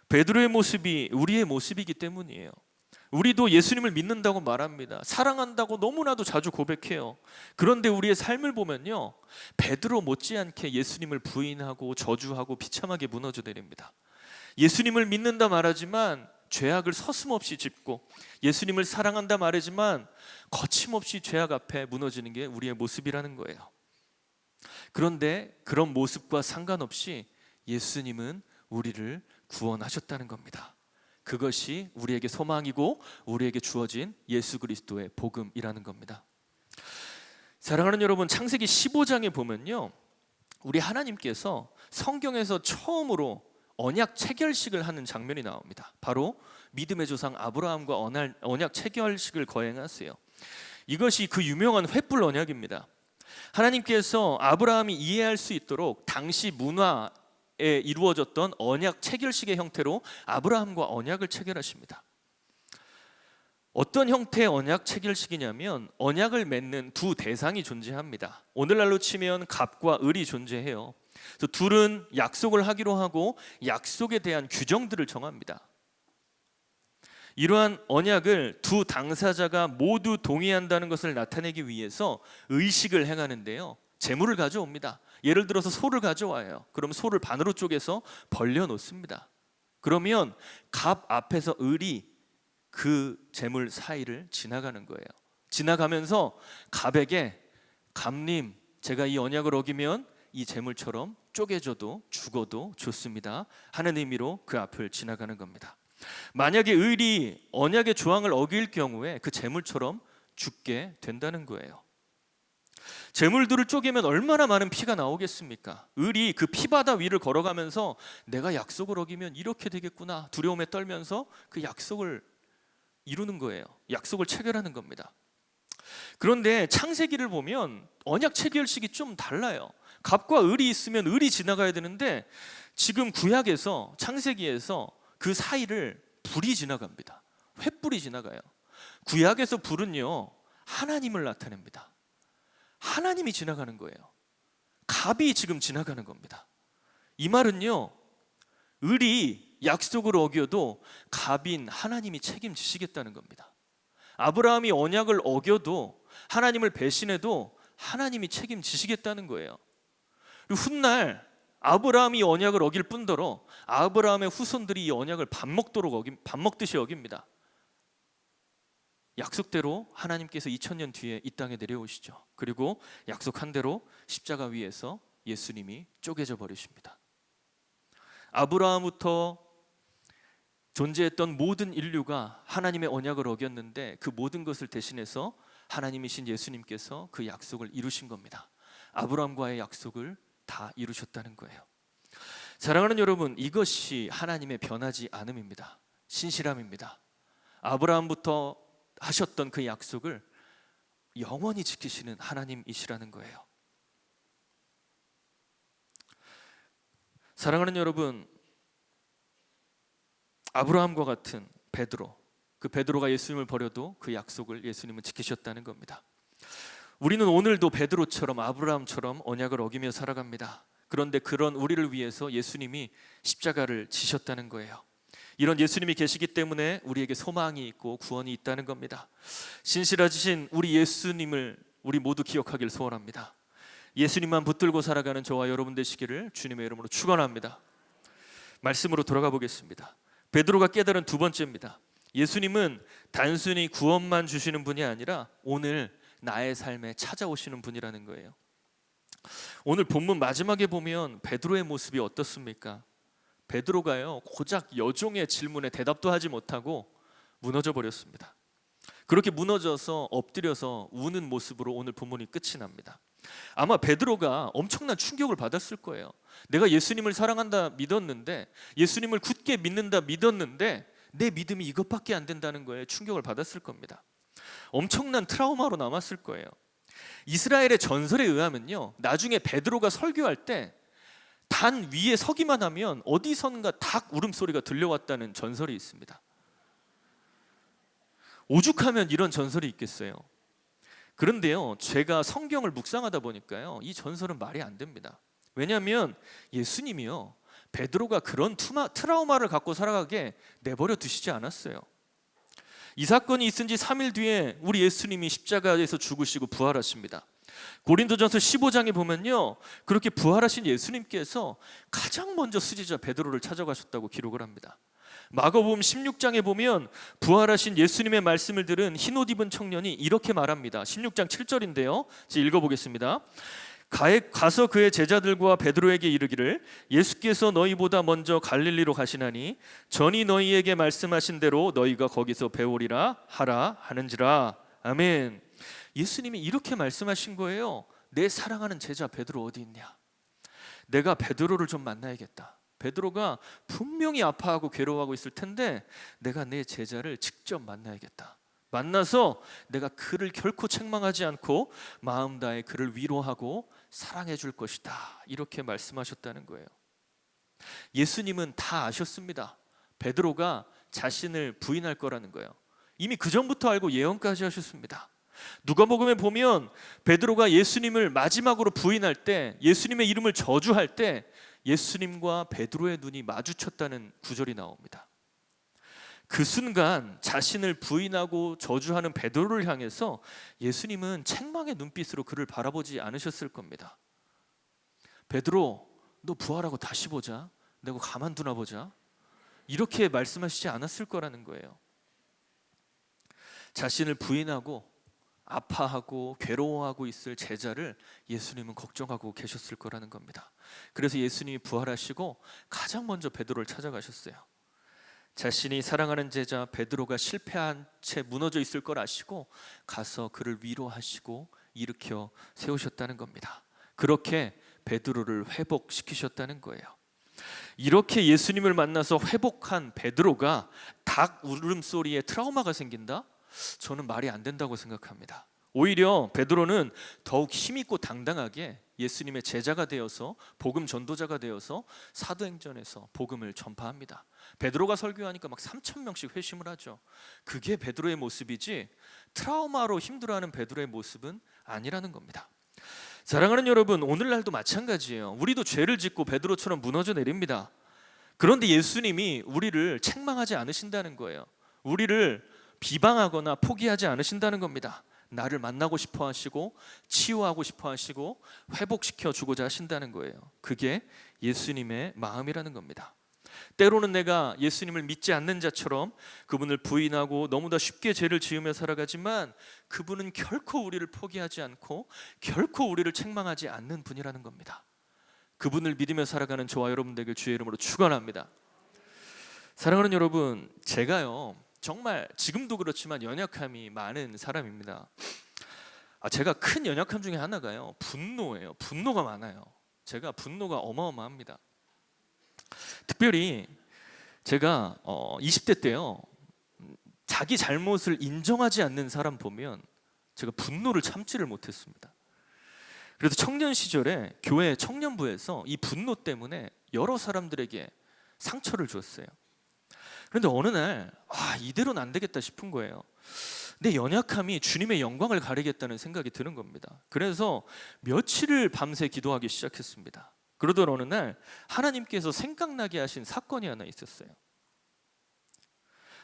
F: 베드로의 모습이 우리의 모습이기 때문이에요. 우리도 예수님을 믿는다고 말합니다. 사랑한다고 너무나도 자주 고백해요. 그런데 우리의 삶을 보면요, 베드로 못지않게 예수님을 부인하고 저주하고 비참하게 무너져 내립니다. 예수님을 믿는다 말하지만 죄악을 서슴없이 짚고, 예수님을 사랑한다 말하지만 거침없이 죄악 앞에 무너지는 게 우리의 모습이라는 거예요. 그런데 그런 모습과 상관없이 예수님은 우리를 구원하셨다는 겁니다. 그것이 우리에게 소망이고 우리에게 주어진 예수 그리스도의 복음이라는 겁니다. 사랑하는 여러분, 창세기 15장에 보면요, 우리 하나님께서 성경에서 처음으로 언약 체결식을 하는 장면이 나옵니다. 바로 믿음의 조상 아브라함과 언약 체결식을 거행하세요. 이것이 그 유명한 횃불 언약입니다. 하나님께서 아브라함이 이해할 수 있도록 당시 문화에 이루어졌던 언약 체결식의 형태로 아브라함과 언약을 체결하십니다. 어떤 형태의 언약 체결식이냐면, 언약을 맺는 두 대상이 존재합니다. 오늘날로 치면 갑과 을이 존재해요. 그래서 둘은 약속을 하기로 하고 약속에 대한 규정들을 정합니다. 이러한 언약을 두 당사자가 모두 동의한다는 것을 나타내기 위해서 의식을 행하는데요, 제물을 가져옵니다. 예를 들어서 소를 가져와요. 그럼 소를 반으로 쪼개서 벌려놓습니다. 그러면 갑 앞에서 을이 그 제물 사이를 지나가는 거예요. 지나가면서 갑에게, 갑님, 제가 이 언약을 어기면 이 제물처럼 쪼개져도 죽어도 좋습니다 하는 의미로 그 앞을 지나가는 겁니다. 만약에 을이 언약의 조항을 어길 경우에 그 제물처럼 죽게 된다는 거예요. 재물들을 쪼개면 얼마나 많은 피가 나오겠습니까? 을이 그 피바다 위를 걸어가면서 내가 약속을 어기면 이렇게 되겠구나 두려움에 떨면서 그 약속을 이루는 거예요. 약속을 체결하는 겁니다. 그런데 창세기를 보면 언약 체결식이 좀 달라요. 갑과 을이 있으면 을이 지나가야 되는데 지금 구약에서 창세기에서 그 사이를 불이 지나갑니다. 횃불이 지나가요. 구약에서 불은요 하나님을 나타냅니다. 하나님이 지나가는 거예요. 갑이 지금 지나가는 겁니다. 이 말은요 을이 약속을 어겨도 갑인 하나님이 책임지시겠다는 겁니다. 아브라함이 언약을 어겨도 하나님을 배신해도 하나님이 책임지시겠다는 거예요. 그리고 훗날 아브라함이 언약을 어길 뿐더러 아브라함의 후손들이 이 언약을 밥 먹듯이 어깁니다. 약속대로 하나님께서 2000년 뒤에 이 땅에 내려오시죠. 그리고 약속한 대로 십자가 위에서 예수님이 쪼개져 버리십니다. 아브라함부터 존재했던 모든 인류가 하나님의 언약을 어겼는데 그 모든 것을 대신해서 하나님이신 예수님께서 그 약속을 이루신 겁니다. 아브라함과의 약속을 다 이루셨다는 거예요. 사랑하는 여러분, 이것이 하나님의 변하지 않음입니다. 신실함입니다. 아브라함부터 하셨던 그 약속을 영원히 지키시는 하나님이시라는 거예요. 사랑하는 여러분, 아브라함과 같은 베드로, 그 베드로가 예수님을 버려도 그 약속을 예수님은 지키셨다는 겁니다. 우리는 오늘도 베드로처럼 아브라함처럼 언약을 어기며 살아갑니다. 그런데 그런 우리를 위해서 예수님이 십자가를 지셨다는 거예요. 이런 예수님이 계시기 때문에 우리에게 소망이 있고 구원이 있다는 겁니다. 신실하신 우리 예수님을 우리 모두 기억하길 소원합니다. 예수님만 붙들고 살아가는 저와 여러분 되시기를 주님의 이름으로 축원합니다. 말씀으로 돌아가 보겠습니다. 베드로가 깨달은 두 번째입니다. 예수님은 단순히 구원만 주시는 분이 아니라 오늘 나의 삶에 찾아오시는 분이라는 거예요. 오늘 본문 마지막에 보면 베드로의 모습이 어떻습니까? 베드로가요 고작 여종의 질문에 대답도 하지 못하고 무너져 버렸습니다. 그렇게 무너져서 엎드려서 우는 모습으로 오늘 본문이 끝이 납니다. 아마 베드로가 엄청난 충격을 받았을 거예요. 내가 예수님을 사랑한다 믿었는데, 예수님을 굳게 믿는다 믿었는데 내 믿음이 이것밖에 안 된다는 거에 충격을 받았을 겁니다. 엄청난 트라우마로 남았을 거예요. 이스라엘의 전설에 의하면요, 나중에 베드로가 설교할 때 단 위에 서기만 하면 어디선가 닭 울음소리가 들려왔다는 전설이 있습니다. 오죽하면 이런 전설이 있겠어요. 그런데요, 제가 성경을 묵상하다 보니까요, 이 전설은 말이 안 됩니다. 왜냐하면 예수님이요 베드로가 그런 트라우마를 갖고 살아가게 내버려 두시지 않았어요. 이 사건이 있은 지 3일 뒤에 우리 예수님이 십자가에서 죽으시고 부활하십니다. 고린도전서 15장에 보면요, 그렇게 부활하신 예수님께서 가장 먼저 수지자 베드로를 찾아가셨다고 기록을 합니다. 마가복음 16장에 보면 부활하신 예수님의 말씀을 들은 흰옷 입은 청년이 이렇게 말합니다. 16장 7절인데요, 제가 읽어보겠습니다. 가서 그의 제자들과 베드로에게 이르기를 예수께서 너희보다 먼저 갈릴리로 가시나니 전이 너희에게 말씀하신 대로 너희가 거기서 배우리라 하라 하는지라. 아멘. 예수님이 이렇게 말씀하신 거예요. 내 사랑하는 제자 베드로 어디 있냐? 내가 베드로를 좀 만나야겠다. 베드로가 분명히 아파하고 괴로워하고 있을 텐데 내가 내 제자를 직접 만나야겠다. 만나서 내가 그를 결코 책망하지 않고 마음 다해 그를 위로하고 사랑해 줄 것이다. 이렇게 말씀하셨다는 거예요. 예수님은 다 아셨습니다. 베드로가 자신을 부인할 거라는 거예요. 이미 그 전부터 알고 예언까지 하셨습니다. 누가복음에 보면 베드로가 예수님을 마지막으로 부인할 때, 예수님의 이름을 저주할 때 예수님과 베드로의 눈이 마주쳤다는 구절이 나옵니다. 그 순간 자신을 부인하고 저주하는 베드로를 향해서 예수님은 책망의 눈빛으로 그를 바라보지 않으셨을 겁니다. 베드로, 너 부활하고 다시 보자. 내가 가만두나 보자. 이렇게 말씀하시지 않았을 거라는 거예요. 자신을 부인하고 아파하고 괴로워하고 있을 제자를 예수님은 걱정하고 계셨을 거라는 겁니다. 그래서 예수님이 부활하시고 가장 먼저 베드로를 찾아가셨어요. 자신이 사랑하는 제자 베드로가 실패한 채 무너져 있을 걸 아시고 가서 그를 위로하시고 일으켜 세우셨다는 겁니다. 그렇게 베드로를 회복시키셨다는 거예요. 이렇게 예수님을 만나서 회복한 베드로가 닭 울음소리에 트라우마가 생긴다? 저는 말이 안 된다고 생각합니다. 오히려 베드로는 더욱 힘있고 당당하게 예수님의 제자가 되어서 복음 전도자가 되어서 사도행전에서 복음을 전파합니다. 베드로가 설교하니까 막 3,000명씩 회심을 하죠. 그게 베드로의 모습이지 트라우마로 힘들어하는 베드로의 모습은 아니라는 겁니다. 사랑하는 여러분, 오늘날도 마찬가지예요. 우리도 죄를 짓고 베드로처럼 무너져 내립니다. 그런데 예수님이 우리를 책망하지 않으신다는 거예요. 우리를 비방하거나 포기하지 않으신다는 겁니다. 나를 만나고 싶어 하시고 치유하고 싶어 하시고 회복시켜 주고자 하신다는 거예요. 그게 예수님의 마음이라는 겁니다. 때로는 내가 예수님을 믿지 않는 자처럼 그분을 부인하고 너무나 쉽게 죄를 지으며 살아가지만 그분은 결코 우리를 포기하지 않고 결코 우리를 책망하지 않는 분이라는 겁니다. 그분을 믿으며 살아가는 저와 여러분 되길 주의 이름으로 축원합니다. 사랑하는 여러분, 제가요 정말 지금도 그렇지만 연약함이 많은 사람입니다. 제가 큰 연약함 중에 하나가요 분노예요. 분노가 많아요. 제가 분노가 어마어마합니다. 특별히 제가 20대 때요 자기 잘못을 인정하지 않는 사람 보면 제가 분노를 참지를 못했습니다. 그래서 청년 시절에 교회 청년부에서 이 분노 때문에 여러 사람들에게 상처를 줬어요. 그런데 어느 날 이대로는 안 되겠다 싶은 거예요. 내 연약함이 주님의 영광을 가리겠다는 생각이 드는 겁니다. 그래서 며칠을 밤새 기도하기 시작했습니다. 그러던 어느 날 하나님께서 생각나게 하신 사건이 하나 있었어요.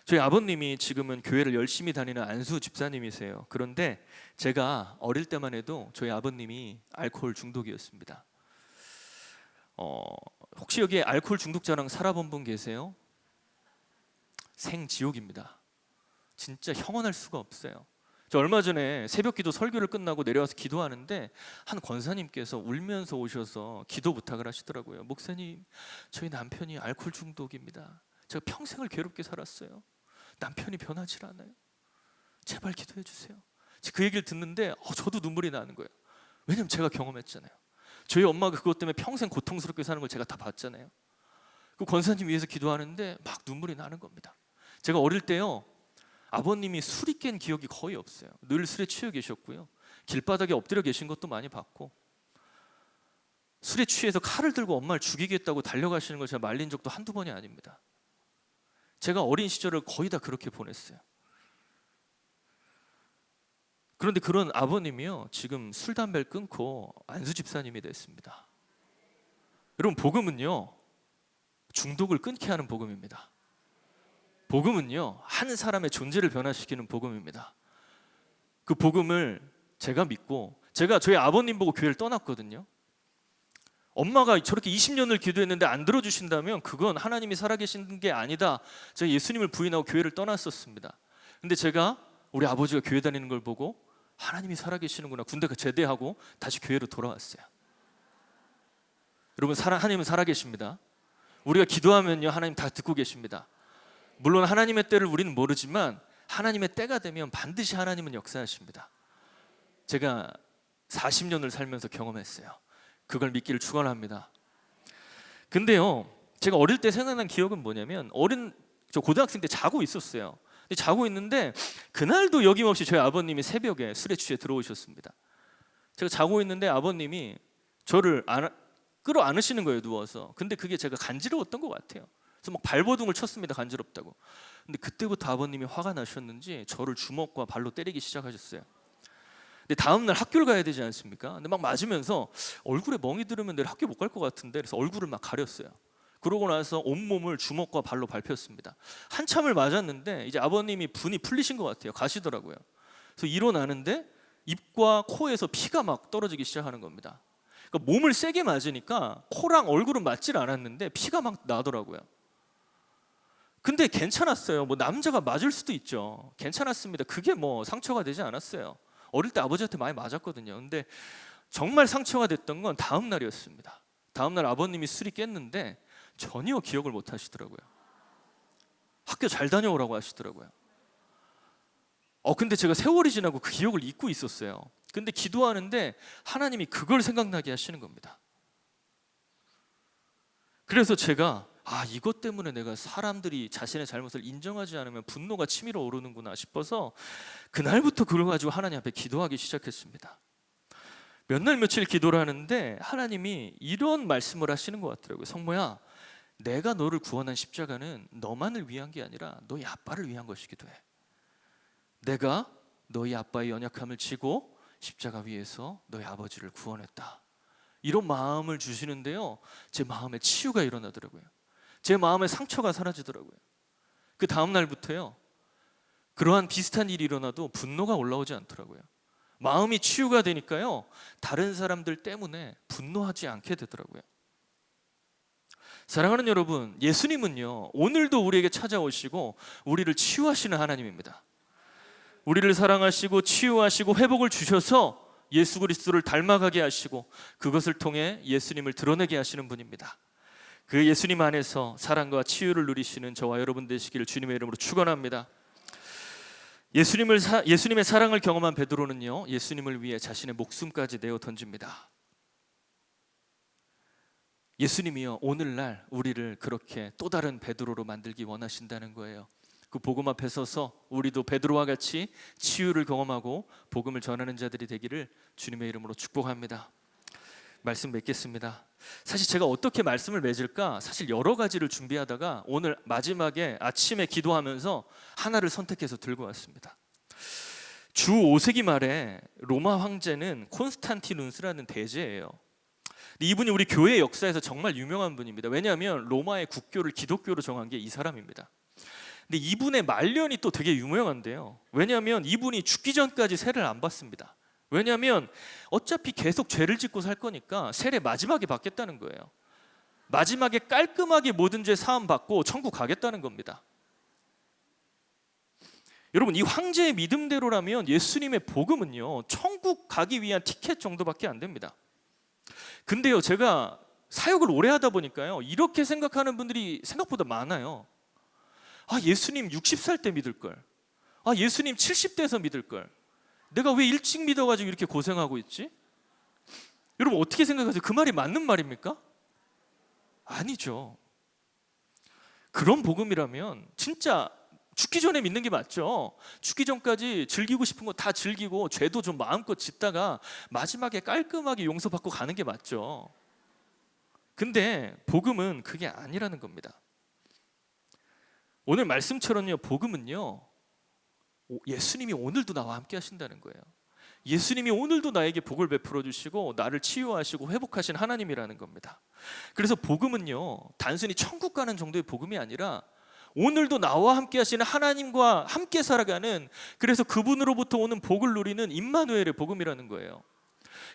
F: 저희 아버님이 지금은 교회를 열심히 다니는 안수 집사님이세요. 그런데 제가 어릴 때만 해도 저희 아버님이 알코올 중독이었습니다. 혹시 여기에 알코올 중독자랑 살아본 분 계세요? 생지옥입니다. 진짜 형언할 수가 없어요. 저 얼마 전에 새벽기도 설교를 끝나고 내려와서 기도하는데 한 권사님께서 울면서 오셔서 기도 부탁을 하시더라고요. 목사님, 저희 남편이 알코올 중독입니다. 제가 평생을 괴롭게 살았어요. 남편이 변하질 않아요. 제발 기도해 주세요. 그 얘기를 듣는데 저도 눈물이 나는 거예요. 왜냐면 제가 경험했잖아요. 저희 엄마가 그것 때문에 평생 고통스럽게 사는 걸 제가 다 봤잖아요. 그 권사님 위해서 기도하는데 막 눈물이 나는 겁니다. 제가 어릴 때요 아버님이 술이 깬 기억이 거의 없어요. 늘 술에 취해 계셨고요. 길바닥에 엎드려 계신 것도 많이 봤고 술에 취해서 칼을 들고 엄마를 죽이겠다고 달려가시는 걸 제가 말린 적도 한두 번이 아닙니다. 제가 어린 시절을 거의 다 그렇게 보냈어요. 그런데 그런 아버님이요 지금 술 담배를 끊고 안수 집사님이 됐습니다. 여러분, 복음은요 중독을 끊게 하는 복음입니다. 복음은요 한 사람의 존재를 변화시키는 복음입니다. 그 복음을 제가 믿고 제가 저희 아버님 보고 교회를 떠났거든요. 엄마가 저렇게 20년을 기도했는데 안 들어주신다면 그건 하나님이 살아계신 게 아니다. 제가 예수님을 부인하고 교회를 떠났었습니다. 근데 제가 우리 아버지가 교회 다니는 걸 보고 하나님이 살아계시는구나. 군대가 제대하고 다시 교회로 돌아왔어요. 여러분, 하나님은 살아계십니다. 우리가 기도하면요 하나님 다 듣고 계십니다. 물론 하나님의 때를 우리는 모르지만 하나님의 때가 되면 반드시 하나님은 역사하십니다. 제가 40년을 살면서 경험했어요. 그걸 믿기를 축원합니다. 근데요 제가 어릴 때 생각난 기억은 뭐냐면 저 고등학생 때 자고 있었어요. 근데 자고 있는데 그날도 여김없이 저희 아버님이 새벽에 술에 취해 들어오셨습니다. 제가 자고 있는데 아버님이 저를 끌어안으시는 거예요, 누워서. 근데 그게 제가 간지러웠던 것 같아요. 그래서 막 발버둥을 쳤습니다, 간지럽다고. 근데 그때부터 아버님이 화가 나셨는지 저를 주먹과 발로 때리기 시작하셨어요. 근데 다음 날 학교를 가야 되지 않습니까? 근데 막 맞으면서 얼굴에 멍이 들으면 내일 학교 못 갈 것 같은데 그래서 얼굴을 막 가렸어요. 그러고 나서 온몸을 주먹과 발로 밟혔습니다. 한참을 맞았는데 이제 아버님이 분이 풀리신 것 같아요. 가시더라고요. 그래서 일어나는데 입과 코에서 피가 막 떨어지기 시작하는 겁니다. 그러니까 몸을 세게 맞으니까 코랑 얼굴은 맞질 않았는데 피가 막 나더라고요. 근데 괜찮았어요. 뭐 남자가 맞을 수도 있죠. 괜찮았습니다. 그게 뭐 상처가 되지 않았어요. 어릴 때 아버지한테 많이 맞았거든요. 근데 정말 상처가 됐던 건 다음 날이었습니다. 다음 날 아버님이 술이 깼는데 전혀 기억을 못 하시더라고요. 학교 잘 다녀오라고 하시더라고요. 근데 제가 세월이 지나고 그 기억을 잊고 있었어요. 근데 기도하는데 하나님이 그걸 생각나게 하시는 겁니다. 그래서 제가 이것 때문에 내가 사람들이 자신의 잘못을 인정하지 않으면 분노가 치밀어 오르는구나 싶어서 그날부터 그걸 가지고 하나님 앞에 기도하기 시작했습니다. 몇 날 며칠 기도를 하는데 하나님이 이런 말씀을 하시는 것 같더라고요. 성모야, 내가 너를 구원한 십자가는 너만을 위한 게 아니라 너희 아빠를 위한 것이기도 해. 내가 너희 아빠의 연약함을 지고 십자가 위에서 너희 아버지를 구원했다. 이런 마음을 주시는데요, 제 마음에 치유가 일어나더라고요. 제 마음의 상처가 사라지더라고요. 그 다음 날부터요, 그러한 비슷한 일이 일어나도 분노가 올라오지 않더라고요. 마음이 치유가 되니까요, 다른 사람들 때문에 분노하지 않게 되더라고요. 사랑하는 여러분, 예수님은요, 오늘도 우리에게 찾아오시고 우리를 치유하시는 하나님입니다. 우리를 사랑하시고 치유하시고 회복을 주셔서 예수 그리스도를 닮아가게 하시고 그것을 통해 예수님을 드러내게 하시는 분입니다. 그 예수님 안에서 사랑과 치유를 누리시는 저와 여러분 되시기를 주님의 이름으로 축원합니다. 예수님의 사랑을 경험한 베드로는요, 예수님을 위해 자신의 목숨까지 내어 던집니다. 예수님이요, 오늘날 우리를 그렇게 또 다른 베드로로 만들기 원하신다는 거예요. 그 복음 앞에 서서 우리도 베드로와 같이 치유를 경험하고 복음을 전하는 자들이 되기를 주님의 이름으로 축복합니다. 말씀 맺겠습니다. 사실 제가 어떻게 말씀을 맺을까 사실 여러 가지를 준비하다가 오늘 마지막에 아침에 기도하면서 하나를 선택해서 들고 왔습니다. 주 5세기 말에 로마 황제는 콘스탄티누스라는 대제예요. 이분이 우리 교회 역사에서 정말 유명한 분입니다. 왜냐하면 로마의 국교를 기독교로 정한 게 이 사람입니다. 근데 이분의 말년이 또 되게 유명한데요. 왜냐하면 이분이 죽기 전까지 세를 안 받습니다. 왜냐하면 어차피 계속 죄를 짓고 살 거니까 세례 마지막에 받겠다는 거예요. 마지막에 깔끔하게 모든 죄 사함 받고 천국 가겠다는 겁니다. 여러분, 이 황제의 믿음대로라면 예수님의 복음은요, 천국 가기 위한 티켓 정도밖에 안 됩니다. 근데요, 제가 사역을 오래 하다 보니까요, 이렇게 생각하는 분들이 생각보다 많아요. 예수님 60살 때 믿을 걸. 예수님 70대에서 믿을 걸. 내가 왜 일찍 믿어가지고 이렇게 고생하고 있지? 여러분 어떻게 생각하세요? 그 말이 맞는 말입니까? 아니죠. 그런 복음이라면 진짜 죽기 전에 믿는 게 맞죠. 죽기 전까지 즐기고 싶은 거 다 즐기고 죄도 좀 마음껏 짓다가 마지막에 깔끔하게 용서받고 가는 게 맞죠. 근데 복음은 그게 아니라는 겁니다. 오늘 말씀처럼요, 복음은요, 예수님이 오늘도 나와 함께 하신다는 거예요. 예수님이 오늘도 나에게 복을 베풀어 주시고 나를 치유하시고 회복하신 하나님이라는 겁니다. 그래서 복음은요, 단순히 천국 가는 정도의 복음이 아니라 오늘도 나와 함께 하시는 하나님과 함께 살아가는, 그래서 그분으로부터 오는 복을 누리는 임마누엘의 복음이라는 거예요.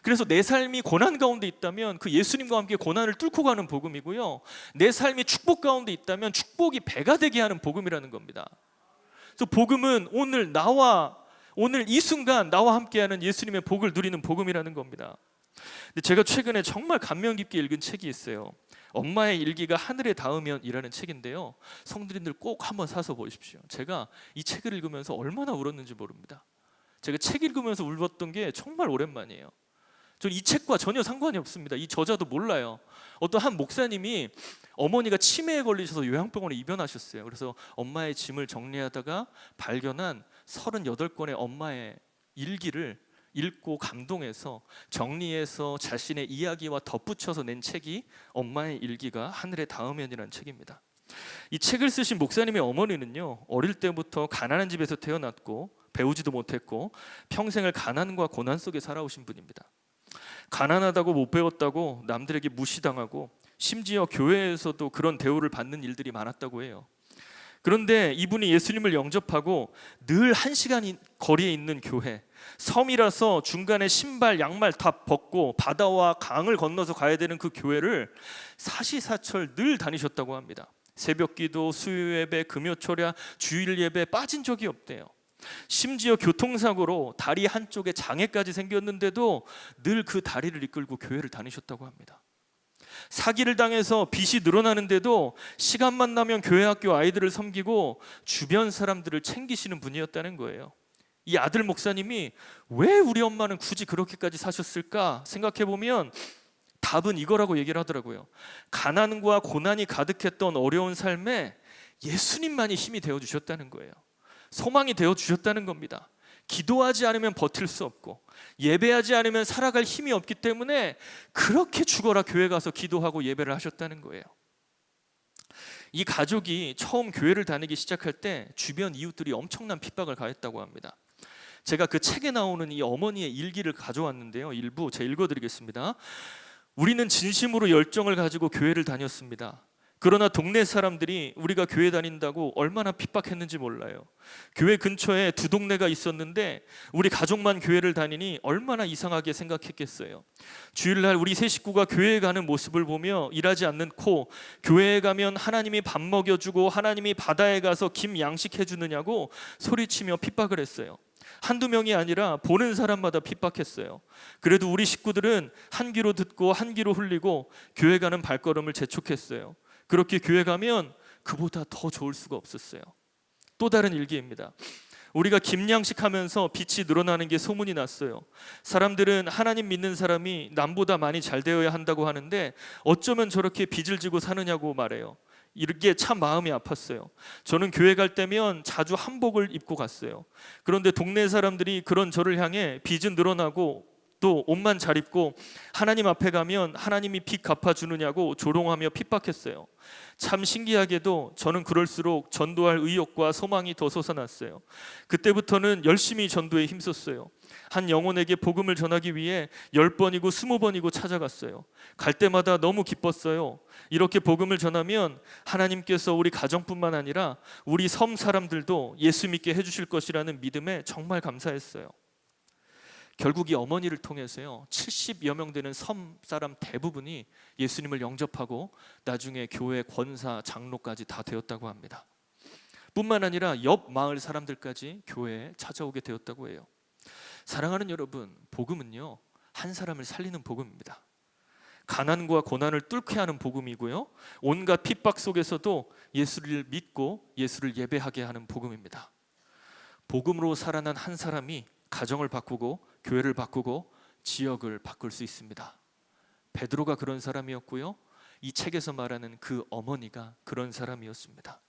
F: 그래서 내 삶이 고난 가운데 있다면 그 예수님과 함께 고난을 뚫고 가는 복음이고요, 내 삶이 축복 가운데 있다면 축복이 배가 되게 하는 복음이라는 겁니다. 그래서 복음은 오늘 이 순간 나와 함께하는 예수님의 복을 누리는 복음이라는 겁니다. 근데 제가 최근에 정말 감명 깊게 읽은 책이 있어요. 엄마의 일기가 하늘에 닿으면이라는 책인데요, 성도님들 꼭 한번 사서 보십시오. 제가 이 책을 읽으면서 얼마나 울었는지 모릅니다. 제가 책 읽으면서 울었던 게 정말 오랜만이에요. 저는 이 책과 전혀 상관이 없습니다. 이 저자도 몰라요. 어떤 한 목사님이 어머니가 치매에 걸리셔서 요양병원에 입원하셨어요. 그래서 엄마의 짐을 정리하다가 발견한 38권의 엄마의 일기를 읽고 감동해서 정리해서 자신의 이야기와 덧붙여서 낸 책이 엄마의 일기가 하늘에 닿으면이라는 책입니다. 이 책을 쓰신 목사님의 어머니는요, 어릴 때부터 가난한 집에서 태어났고 배우지도 못했고 평생을 가난과 고난 속에 살아오신 분입니다. 가난하다고 못 배웠다고 남들에게 무시당하고 심지어 교회에서도 그런 대우를 받는 일들이 많았다고 해요. 그런데 이분이 예수님을 영접하고 늘 1시간 거리에 있는 교회, 섬이라서 중간에 신발, 양말 다 벗고 바다와 강을 건너서 가야 되는 그 교회를 사시사철 늘 다니셨다고 합니다. 새벽기도, 수요예배, 금요철야, 주일예배 빠진 적이 없대요. 심지어 교통사고로 다리 한쪽에 장애까지 생겼는데도 늘 그 다리를 이끌고 교회를 다니셨다고 합니다. 사기를 당해서 빚이 늘어나는데도 시간만 나면 교회 학교 아이들을 섬기고 주변 사람들을 챙기시는 분이었다는 거예요. 이 아들 목사님이 왜 우리 엄마는 굳이 그렇게까지 사셨을까 생각해 보면 답은 이거라고 얘기를 하더라고요. 가난과 고난이 가득했던 어려운 삶에 예수님만이 힘이 되어 주셨다는 거예요. 소망이 되어 주셨다는 겁니다. 기도하지 않으면 버틸 수 없고 예배하지 않으면 살아갈 힘이 없기 때문에 그렇게 죽어라 교회 가서 기도하고 예배를 하셨다는 거예요. 이 가족이 처음 교회를 다니기 시작할 때 주변 이웃들이 엄청난 핍박을 가했다고 합니다. 제가 그 책에 나오는 이 어머니의 일기를 가져왔는데요. 일부 제가 읽어드리겠습니다. 우리는 진심으로 열정을 가지고 교회를 다녔습니다. 그러나 동네 사람들이 우리가 교회 다닌다고 얼마나 핍박했는지 몰라요. 교회 근처에 두 동네가 있었는데 우리 가족만 교회를 다니니 얼마나 이상하게 생각했겠어요. 주일날 우리 세 식구가 교회에 가는 모습을 보며 일하지 않고 교회에 가면 하나님이 밥 먹여주고 하나님이 바다에 가서 김 양식해 주느냐고 소리치며 핍박을 했어요. 한두 명이 아니라 보는 사람마다 핍박했어요. 그래도 우리 식구들은 한 귀로 듣고 한 귀로 흘리고 교회 가는 발걸음을 재촉했어요. 그렇게 교회 가면 그보다 더 좋을 수가 없었어요. 또 다른 일기입니다. 우리가 김양식하면서 빚이 늘어나는 게 소문이 났어요. 사람들은 하나님 믿는 사람이 남보다 많이 잘 되어야 한다고 하는데 어쩌면 저렇게 빚을 지고 사느냐고 말해요. 이게 참 마음이 아팠어요. 저는 교회 갈 때면 자주 한복을 입고 갔어요. 그런데 동네 사람들이 그런 저를 향해 빚은 늘어나고 또 옷만 잘 입고 하나님 앞에 가면 하나님이 빚 갚아주느냐고 조롱하며 핍박했어요. 참 신기하게도 저는 그럴수록 전도할 의욕과 소망이 더 솟아났어요. 그때부터는 열심히 전도에 힘썼어요. 한 영혼에게 복음을 전하기 위해 10번이고 20번이고 찾아갔어요. 갈 때마다 너무 기뻤어요. 이렇게 복음을 전하면 하나님께서 우리 가정뿐만 아니라 우리 섬 사람들도 예수 믿게 해주실 것이라는 믿음에 정말 감사했어요. 결국 이 어머니를 통해서요 70여 명 되는 섬 사람 대부분이 예수님을 영접하고 나중에 교회 권사, 장로까지 다 되었다고 합니다. 뿐만 아니라 옆 마을 사람들까지 교회에 찾아오게 되었다고 해요. 사랑하는 여러분, 복음은요 한 사람을 살리는 복음입니다. 가난과 고난을 뚫게 하는 복음이고요, 온갖 핍박 속에서도 예수를 믿고 예수를 예배하게 하는 복음입니다. 복음으로 살아난 한 사람이 가정을 바꾸고 교회를 바꾸고 지역을 바꿀 수 있습니다. 베드로가 그런 사람이었고요, 이 책에서 말하는 그 어머니가 그런 사람이었습니다.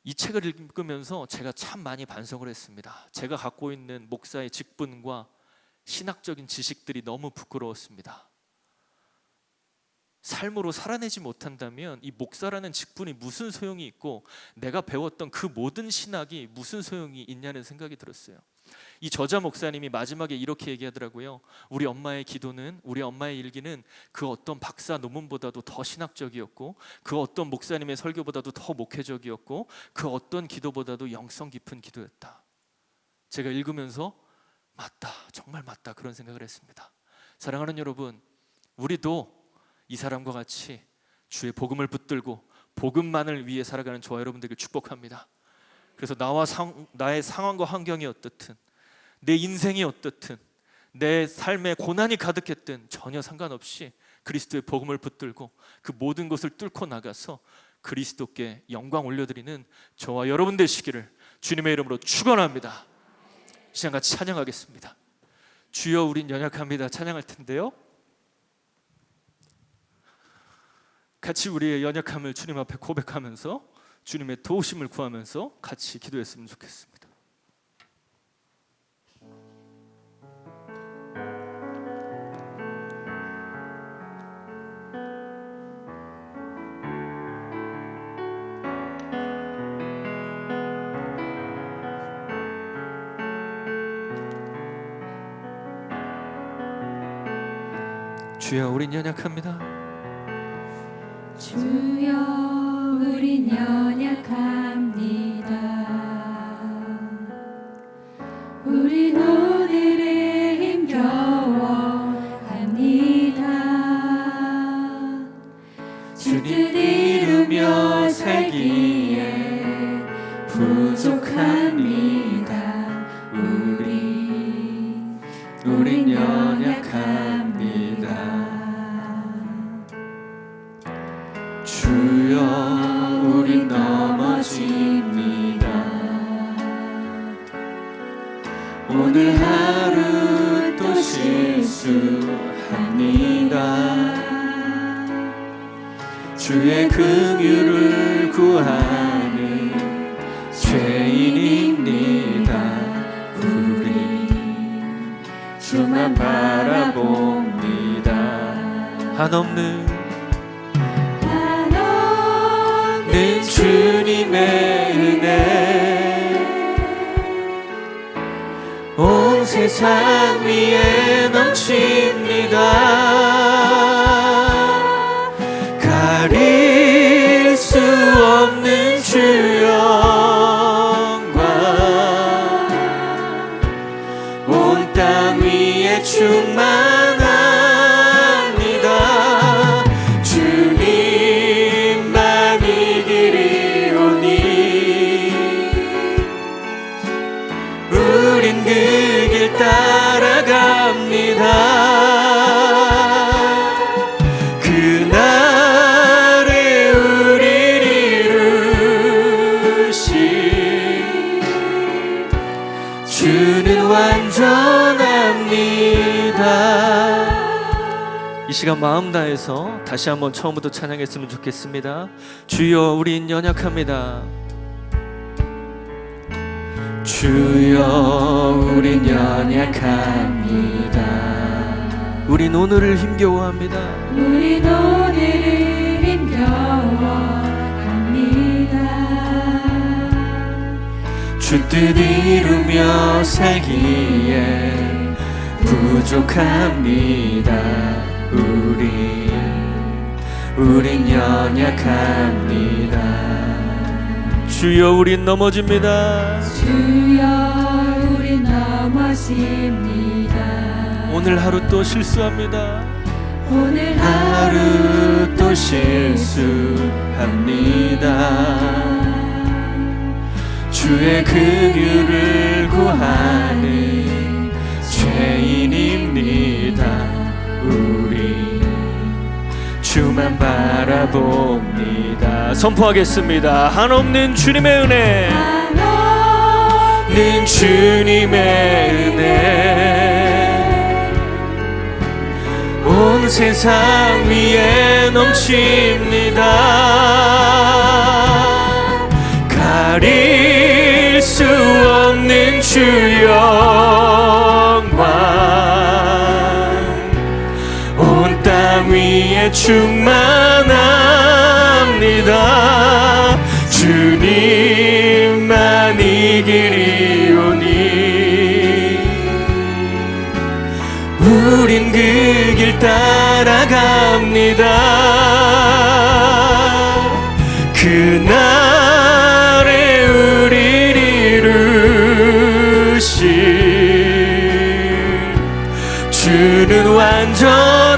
F: 이 책을 읽으면서 제가 참 많이 반성을 했습니다. 제가 갖고 있는 목사의 직분과 신학적인 지식들이 너무 부끄러웠습니다. 삶으로 살아내지 못한다면 이 목사라는 직분이 무슨 소용이 있고 내가 배웠던 그 모든 신학이 무슨 소용이 있냐는 생각이 들었어요. 이 저자 목사님이 마지막에 이렇게 얘기하더라고요. 우리 엄마의 기도는, 우리 엄마의 일기는 그 어떤 박사 논문보다도 더 신학적이었고 그 어떤 목사님의 설교보다도 더 목회적이었고 그 어떤 기도보다도 영성 깊은 기도였다. 제가 읽으면서 맞다, 정말 맞다, 그런 생각을 했습니다. 사랑하는 여러분, 우리도 이 사람과 같이 주의 복음을 붙들고 복음만을 위해 살아가는 저와 여러분들에게 축복합니다. 그래서 나의 상황과 환경이 어떻든, 내 인생이 어떻든, 내 삶에 고난이 가득했든 전혀 상관없이 그리스도의 복음을 붙들고 그 모든 것을 뚫고 나가서 그리스도께 영광 올려드리는 저와 여러분 되시기를 주님의 이름으로 축원합니다. 이 시간 같이 찬양하겠습니다. 주여 우린 연약합니다 찬양할 텐데요, 같이 우리의 연약함을 주님 앞에 고백하면서 주님의 도우심을 구하면서 같이 기도했으면 좋겠습니다. 주여 우린 연약합니다.
B: 주여 우린 연약합니다. 우린 오늘에 힘겨워합니다. 주 뜻 이루며 살기에 부족합니다. 우린 연약합니다. 주여 우린 넘어집니다.
F: 주의 긍휼을 구하는 죄인입니다. 우리 주만 바라봅니다. 한없는 주님의 은혜 온 세상 위에 넘칩니다. 가릴 수 없는 주 영광 온 땅 위에 충만합니다. 주님만 이기리오니 우린 그 길 따라갑니다. 그날에 우리를 이루신 주는 완전합니다. 이 시간 마음 다해서 다시 한번 처음부터 찬양했으면 좋겠습니다. 주여 우린 연약합니다. 주여 우린 연약합니다. 우린 오늘을 힘겨워합니다.
B: 우린 오늘을 힘겨워합니다.
F: 주 뜻 이루며 살기에 부족합니다. 우린 연약합니다. 주여 우린 넘어집니다.
B: 주여 우린 넘어집니다.
F: 오늘 하루 또 실수합니다.
B: 오늘
F: 하루 또 실수합니다. 주의 긍휼을 구하는 죄인입니다. 우리 주만 바라봅니다. 선포하겠습니다. 한없는 주님의 은혜, 한없는 주님의 은혜 온 세상 위에 넘칩니다. 가릴 수 없는 주 영광 온 땅 위에 충만합니다. 주님만 이기리오니 우린 그 길 따라갑니다. 그날에 우리를 이루신 주는 완전합니다.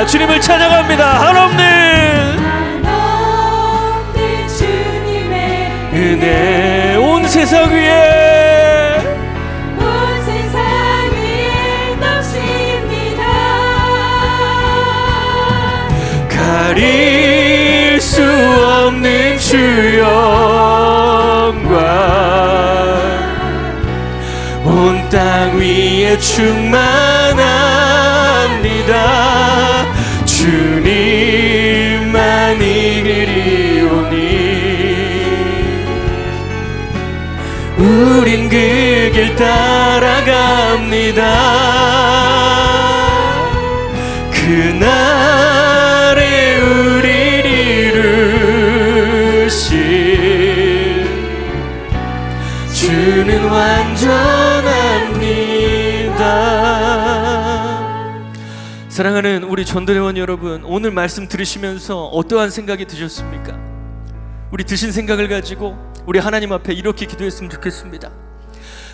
F: 주님을 찬양합니다. 한없는
B: 주님의
F: 은혜 온 세상 위에 가릴 수 없는 주 영광 온 땅 위에 충만합니다. 주님만 이기리오니 우린 그 길 따라갑니다. 그날에 우리를 이루신 주는 완전합니다. 사랑하는 우리 전도회원 여러분, 오늘 말씀 들으시면서 어떠한 생각이 드셨습니까? 우리 드신 생각을 가지고 우리 하나님 앞에 이렇게 기도했으면 좋겠습니다.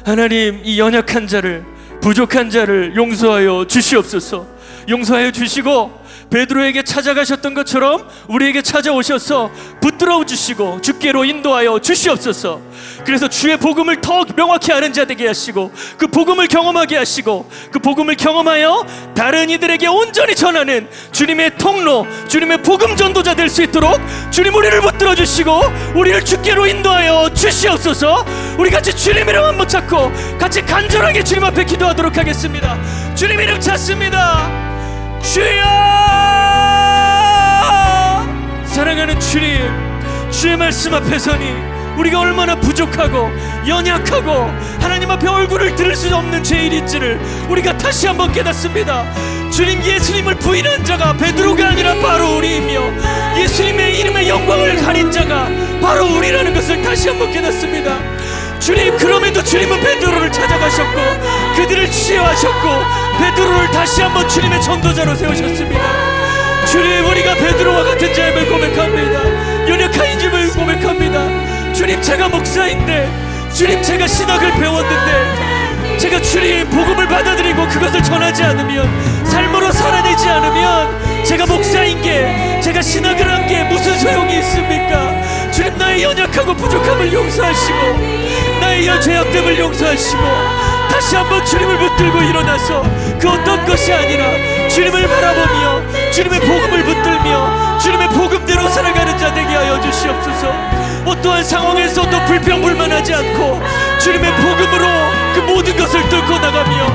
F: 하나님, 이 연약한 자를, 부족한 자를 용서하여 주시옵소서. 용서하여 주시고 베드로에게 찾아가셨던 것처럼 우리에게 찾아오셔서 붙들어 주시고 주께로 인도하여 주시옵소서. 그래서 주의 복음을 더 명확히 아는 자 되게 하시고 그 복음을 경험하게 하시고 그 복음을 경험하여 다른 이들에게 온전히 전하는 주님의 통로, 주님의 복음 전도자 될 수 있도록 주님 우리를 붙들어 주시고 우리를 주께로 인도하여 주시옵소서. 우리 같이 주님 이름 한번 찾고 같이 간절하게 주님 앞에 기도하도록 하겠습니다. 주님 이름 찾습니다. 주여! 사랑하는 주님, 주의 말씀 앞에 서니 우리가 얼마나 부족하고 연약하고 하나님 앞에 얼굴을 들을 수 없는 죄인인지를 우리가 다시 한번 깨닫습니다. 주님, 예수님을 부인한 자가 베드로가 아니라 바로 우리이며 예수님의 이름의 영광을 가린 자가 바로 우리라는 것을 다시 한번 깨닫습니다. 주님, 그럼에도 주님은 베드로를 찾아가셨고 그들을 치유하셨고 베드로를 다시 한번 주님의 전도자로 세우셨습니다. 주님, 우리가 베드로와 같은 자임을 고백합니다. 연약한 짐을 고백합니다. 주님, 제가 목사인데, 주님, 제가 신학을 배웠는데, 제가 주님 복음을 받아들이고 그것을 전하지 않으면, 삶으로 살아내지 않으면 제가 목사인 게, 제가 신학을 한 게 무슨 소용이 있습니까? 주님, 나의 연약하고 부족함을 용서하시고 나의 죄악됨을 용서하시고 다시 한번 주님을 붙들고 일어나서 그 어떤 것이 아니라 주님을 바라보며 주님의 복음을 붙들며 주님의 복음대로 살아가는 자 되게 하여 주시옵소서. 어떠한 상황에서도 불평불만하지 않고 주님의 복음으로 그 모든 것을 뚫고 나가며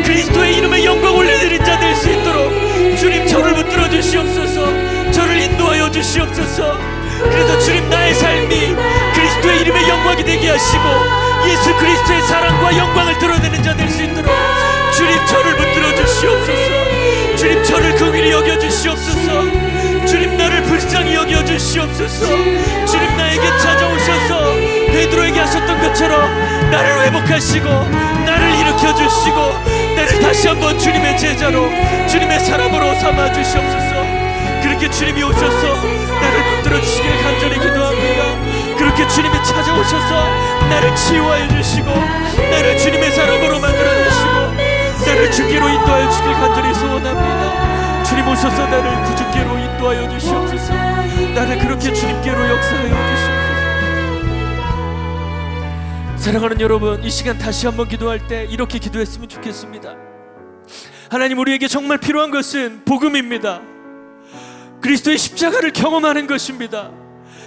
F: 그리스도의 이름에 영광 올려드린 자 될 수 있도록 주님, 저를 붙들어 주시옵소서. 저를 인도하여 주시옵소서. 그래서 주님, 나의 삶이 그리스도의 이름의 영광이 되게 하시고 예수 그리스도의 사랑과 영광을 드러내는 자 될 수 있도록 주님, 저를 붙들어 주시옵소서. 주님, 저를 긍휼히 여겨 주시옵소서. 주님, 나를 불쌍히 여겨 주시옵소서. 주님, 나에게 찾아오셔서 베드로에게 하셨던 것처럼 나를 회복하시고 나를 일으켜 주시고 나를 다시 한번 주님의 제자로 주님의 사람으로 삼아 주시옵소서. 그렇게 주님이 오셔서 나를 붙들어 주시길 간절히 기도합니다. 그렇게 주님이 찾아오셔서 나를 치유하여 주시고 나를 주님의 사람으로 만들어 주시고 나를 주께로 인도하여 주길 간절히 소원합니다. 주님 오셔서 나를 그 주께로 인도하여 주시옵소서. 나를 그렇게 주님께로 역사하여 주시옵소서. 사랑하는 여러분, 이 시간 다시 한번 기도할 때 이렇게 기도했으면 좋겠습니다. 하나님, 우리에게 정말 필요한 것은 복음입니다. 그리스도의 십자가를 경험하는 것입니다.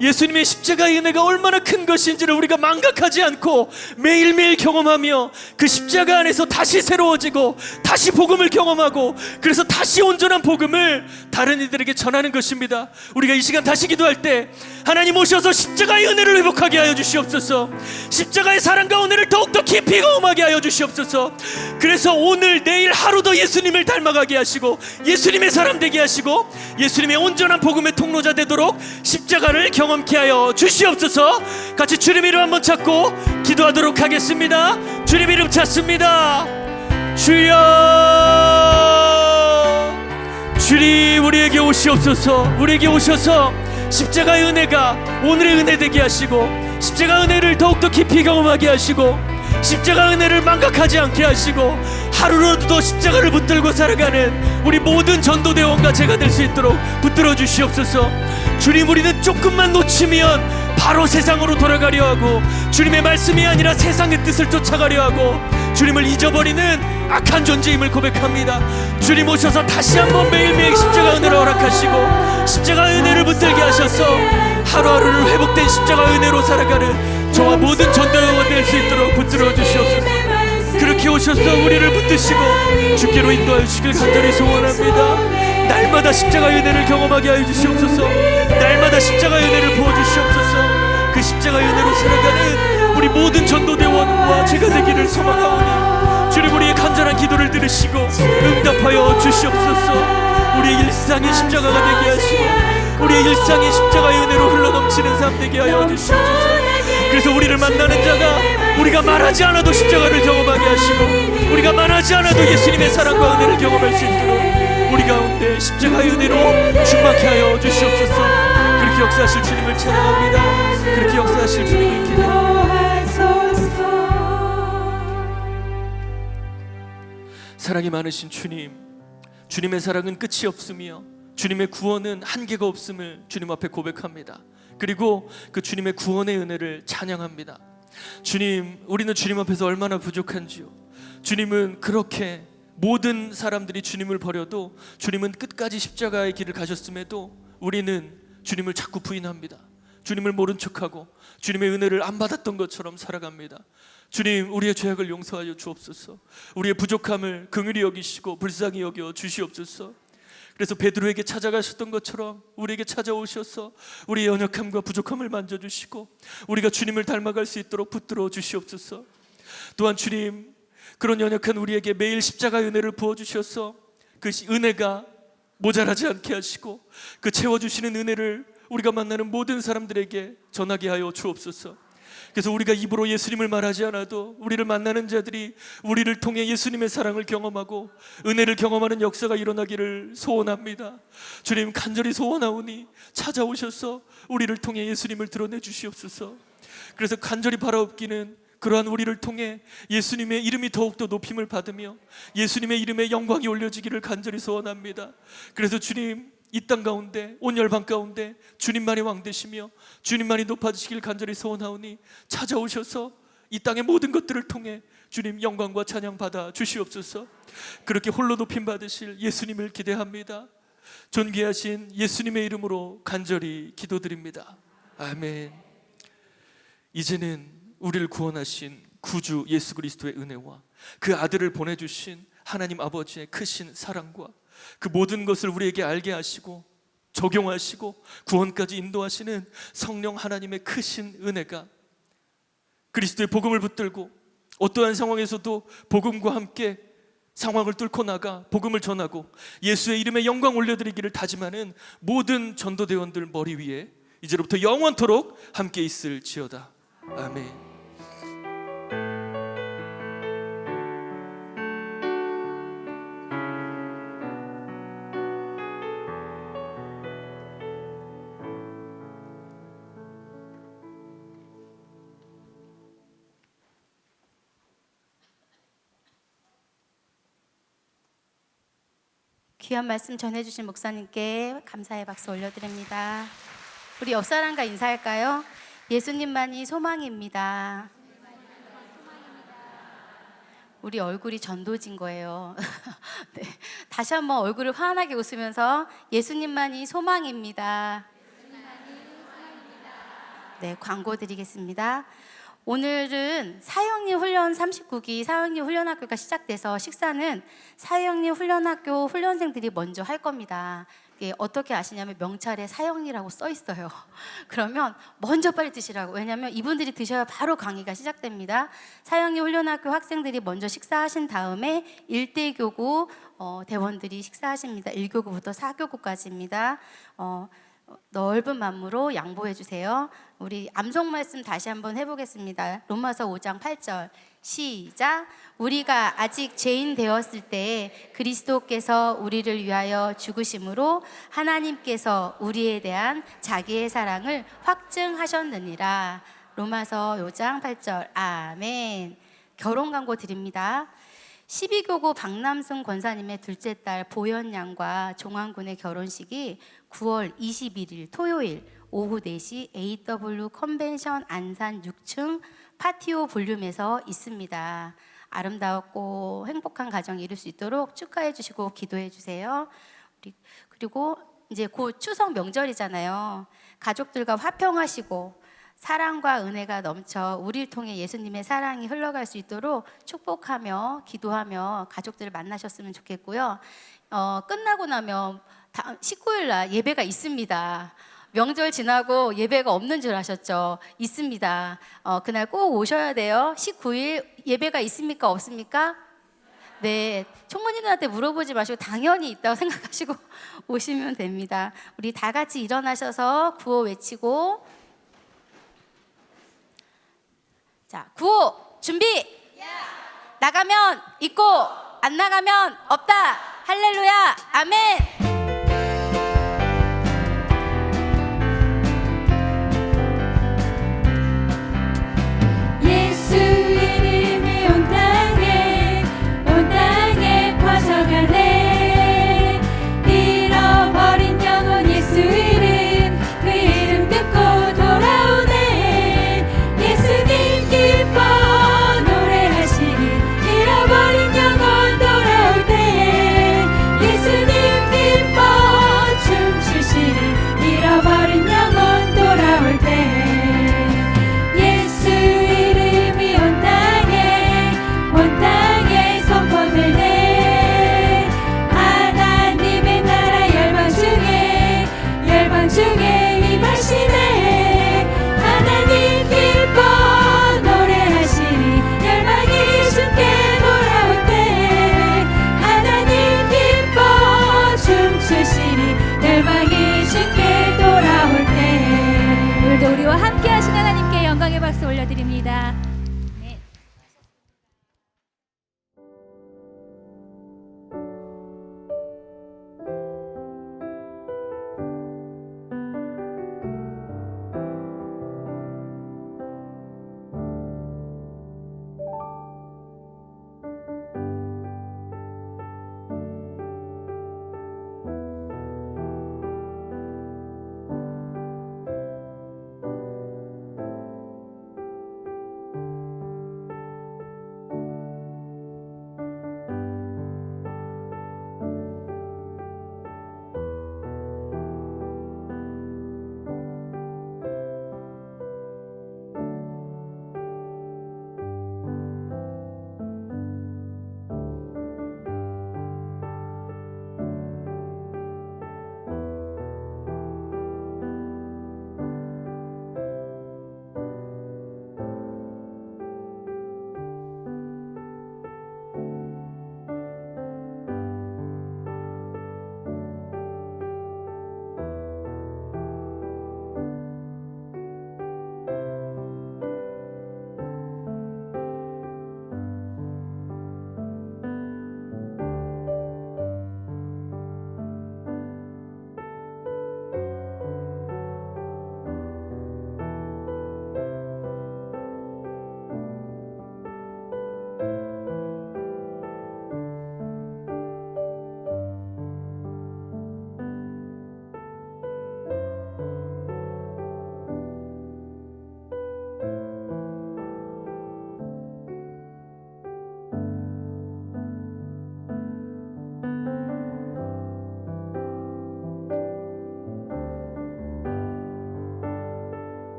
F: 예수님의 십자가의 은혜가 얼마나 큰 것인지를 우리가 망각하지 않고 매일매일 경험하며 그 십자가 안에서 다시 새로워지고 다시 복음을 경험하고 그래서 다시 온전한 복음을 다른 이들에게 전하는 것입니다. 우리가 이 시간 다시 기도할 때 하나님 오셔서 십자가의 은혜를 회복하게 하여 주시옵소서. 십자가의 사랑과 은혜를 더욱더 깊이 경험하게 하여 주시옵소서. 그래서 오늘 내일 하루 더 예수님을 닮아가게 하시고 예수님의 사람 되게 하시고 예수님의 온전한 복음의 통로자 되도록 십자가를 경험케 하여 주시옵소서. 같이 주님 이름 한번 찾고 기도하도록 하겠습니다. 주님 이름 찾습니다. 주여, 주님 우리에게 오시옵소서. 우리에게 오셔서 십자가의 은혜가 오늘의 은혜 되게 하시고 십자가 은혜를 더욱더 깊이 경험하게 하시고 십자가 은혜를 망각하지 않게 하시고 하루라도 십자가를 붙들고 살아가는 우리 모든 전도대원과 제가 될 수 있도록 붙들어 주시옵소서. 주님, 우리는 조금만 놓치면 바로 세상으로 돌아가려 하고 주님의 말씀이 아니라 세상의 뜻을 쫓아가려 하고 주님을 잊어버리는 악한 존재임을 고백합니다. 주님 오셔서 다시 한번 매일매일 십자가 은혜를 허락하시고 십자가 은혜를 붙들게 하셔서 하루하루를 회복된 십자가 은혜로 살아가는 저와 모든 전도자가 될 수 있도록 붙들어 주시옵소서. 그렇게 오셔서 우리를 붙드시고 주께로 인도하여 주시길 간절히 소원합니다. 날마다 십자가의 은혜를 경험하게 하여 주시옵소서. 날마다 십자가의 은혜를 부어주시옵소서. 그 십자가의 은혜로 살아가는 우리 모든 전도대원과 제가 되기를 소망하오니 주님, 우리의 간절한 기도를 들으시고 응답하여 주시옵소서. 우리의 일상이 십자가가 되게 하시고 우리의 일상이 십자가의 은혜로 흘러넘치는 삶 되게 하여 주시옵소서. 그래서 우리를 만나는 자가 우리가 말하지 않아도 십자가를 경험하게 하시고 우리가 말하지 않아도 예수님의 사랑과 은혜를 경험할 수 있도록 우리 가운데 십자가의 은혜로 충만케 하여 주시옵소서. 그렇게 역사하실 주님을 찬양합니다. 그렇게 역사하실 주님을 기대합니다. 사랑이 많으신 주님, 주님의 사랑은 끝이 없으며 주님의 구원은 한계가 없음을 주님 앞에 고백합니다. 그리고 그 주님의 구원의 은혜를 찬양합니다. 주님, 우리는 주님 앞에서 얼마나 부족한지요. 주님은 그렇게 모든 사람들이 주님을 버려도 주님은 끝까지 십자가의 길을 가셨음에도 우리는 주님을 자꾸 부인합니다. 주님을 모른 척하고 주님의 은혜를 안 받았던 것처럼 살아갑니다. 주님, 우리의 죄악을 용서하여 주옵소서. 우리의 부족함을 긍휼히 여기시고 불쌍히 여겨 주시옵소서. 그래서 베드로에게 찾아가셨던 것처럼 우리에게 찾아오셔서 우리의 연약함과 부족함을 만져주시고 우리가 주님을 닮아갈 수 있도록 붙들어 주시옵소서. 또한 주님, 그런 연약한 우리에게 매일 십자가의 은혜를 부어주셔서 그 은혜가 모자라지 않게 하시고 그 채워주시는 은혜를 우리가 만나는 모든 사람들에게 전하게 하여 주옵소서. 그래서 우리가 입으로 예수님을 말하지 않아도 우리를 만나는 자들이 우리를 통해 예수님의 사랑을 경험하고 은혜를 경험하는 역사가 일어나기를 소원합니다. 주님, 간절히 소원하오니 찾아오셔서 우리를 통해 예수님을 드러내 주시옵소서. 그래서 간절히 바라옵기는 그러한 우리를 통해 예수님의 이름이 더욱더 높임을 받으며 예수님의 이름에 영광이 올려지기를 간절히 소원합니다. 그래서 주님, 이 땅 가운데 온 열방 가운데 주님만이 왕 되시며 주님만이 높아지시길 간절히 소원하오니 찾아오셔서 이 땅의 모든 것들을 통해 주님 영광과 찬양 받아 주시옵소서. 그렇게 홀로 높임 받으실 예수님을 기대합니다. 존귀하신 예수님의 이름으로 간절히 기도드립니다. 아멘. 이제는 우리를 구원하신 구주 예수 그리스도의 은혜와 그 아들을 보내주신 하나님 아버지의 크신 사랑과 그 모든 것을 우리에게 알게 하시고 적용하시고 구원까지 인도하시는 성령 하나님의 크신 은혜가 그리스도의 복음을 붙들고 어떠한 상황에서도 복음과 함께 상황을 뚫고 나가 복음을 전하고 예수의 이름에 영광 올려드리기를 다짐하는 모든 전도대원들 머리 위에 이제로부터 영원토록 함께 있을지어다. 아멘.
C: 귀한 말씀 전해주신 목사님께 감사의 박수 올려드립니다. 우리 옆 사람과 인사할까요? 예수님만이 소망입니다. 우리 얼굴이 전도진 거예요. 네. 다시 한번 얼굴을 환하게 웃으면서 예수님만이 소망입니다. 네, 광고 드리겠습니다. 오늘은 사형리 훈련 39기 사형리 훈련학교가 시작돼서 식사는 사형리 훈련학교 훈련생들이 먼저 할 겁니다. 이게 어떻게 아시냐면 명찰에 사형리라고 써 있어요. 그러면 먼저 빨리 드시라고. 왜냐하면 이분들이 드셔야 바로 강의가 시작됩니다. 사형리 훈련학교 학생들이 먼저 식사하신 다음에 1대 교구 대원들이 식사하십니다. 1교구부터 4교구까지입니다. 넓은 마음으로 양보해 주세요. 우리 암송 말씀 다시 한번 해보겠습니다. 로마서 5장 8절 시작. 우리가 아직 죄인 되었을 때 그리스도께서 우리를 위하여 죽으심으로 하나님께서 우리에 대한 자기의 사랑을 확증하셨느니라. 로마서 5장 8절 아멘. 결혼 광고 드립니다. 12교구 박남순 권사님의 둘째 딸 보현 양과 종환군의 결혼식이 9월 21일 토요일 오후 4시 AW 컨벤션 안산 6층 파티오 볼륨에서 있습니다. 아름다웠고 행복한 가정 이룰 수 있도록 축하해 주시고 기도해 주세요. 그리고 이제 곧 추석 명절이잖아요. 가족들과 화평하시고 사랑과 은혜가 넘쳐 우리를 통해 예수님의 사랑이 흘러갈 수 있도록 축복하며 기도하며 가족들을 만나셨으면 좋겠고요. 끝나고 나면 19일 날 예배가 있습니다. 명절 지나고 예배가 없는 줄 아셨죠? 있습니다. 그날 꼭 오셔야 돼요. 19일 예배가 있습니까? 없습니까? 네, 총무님들한테 물어보지 마시고 당연히 있다고 생각하시고 오시면 됩니다. 우리 다 같이 일어나셔서 구호 외치고 자, 구호 준비! 나가면 있고 안 나가면 없다. 할렐루야. 아멘.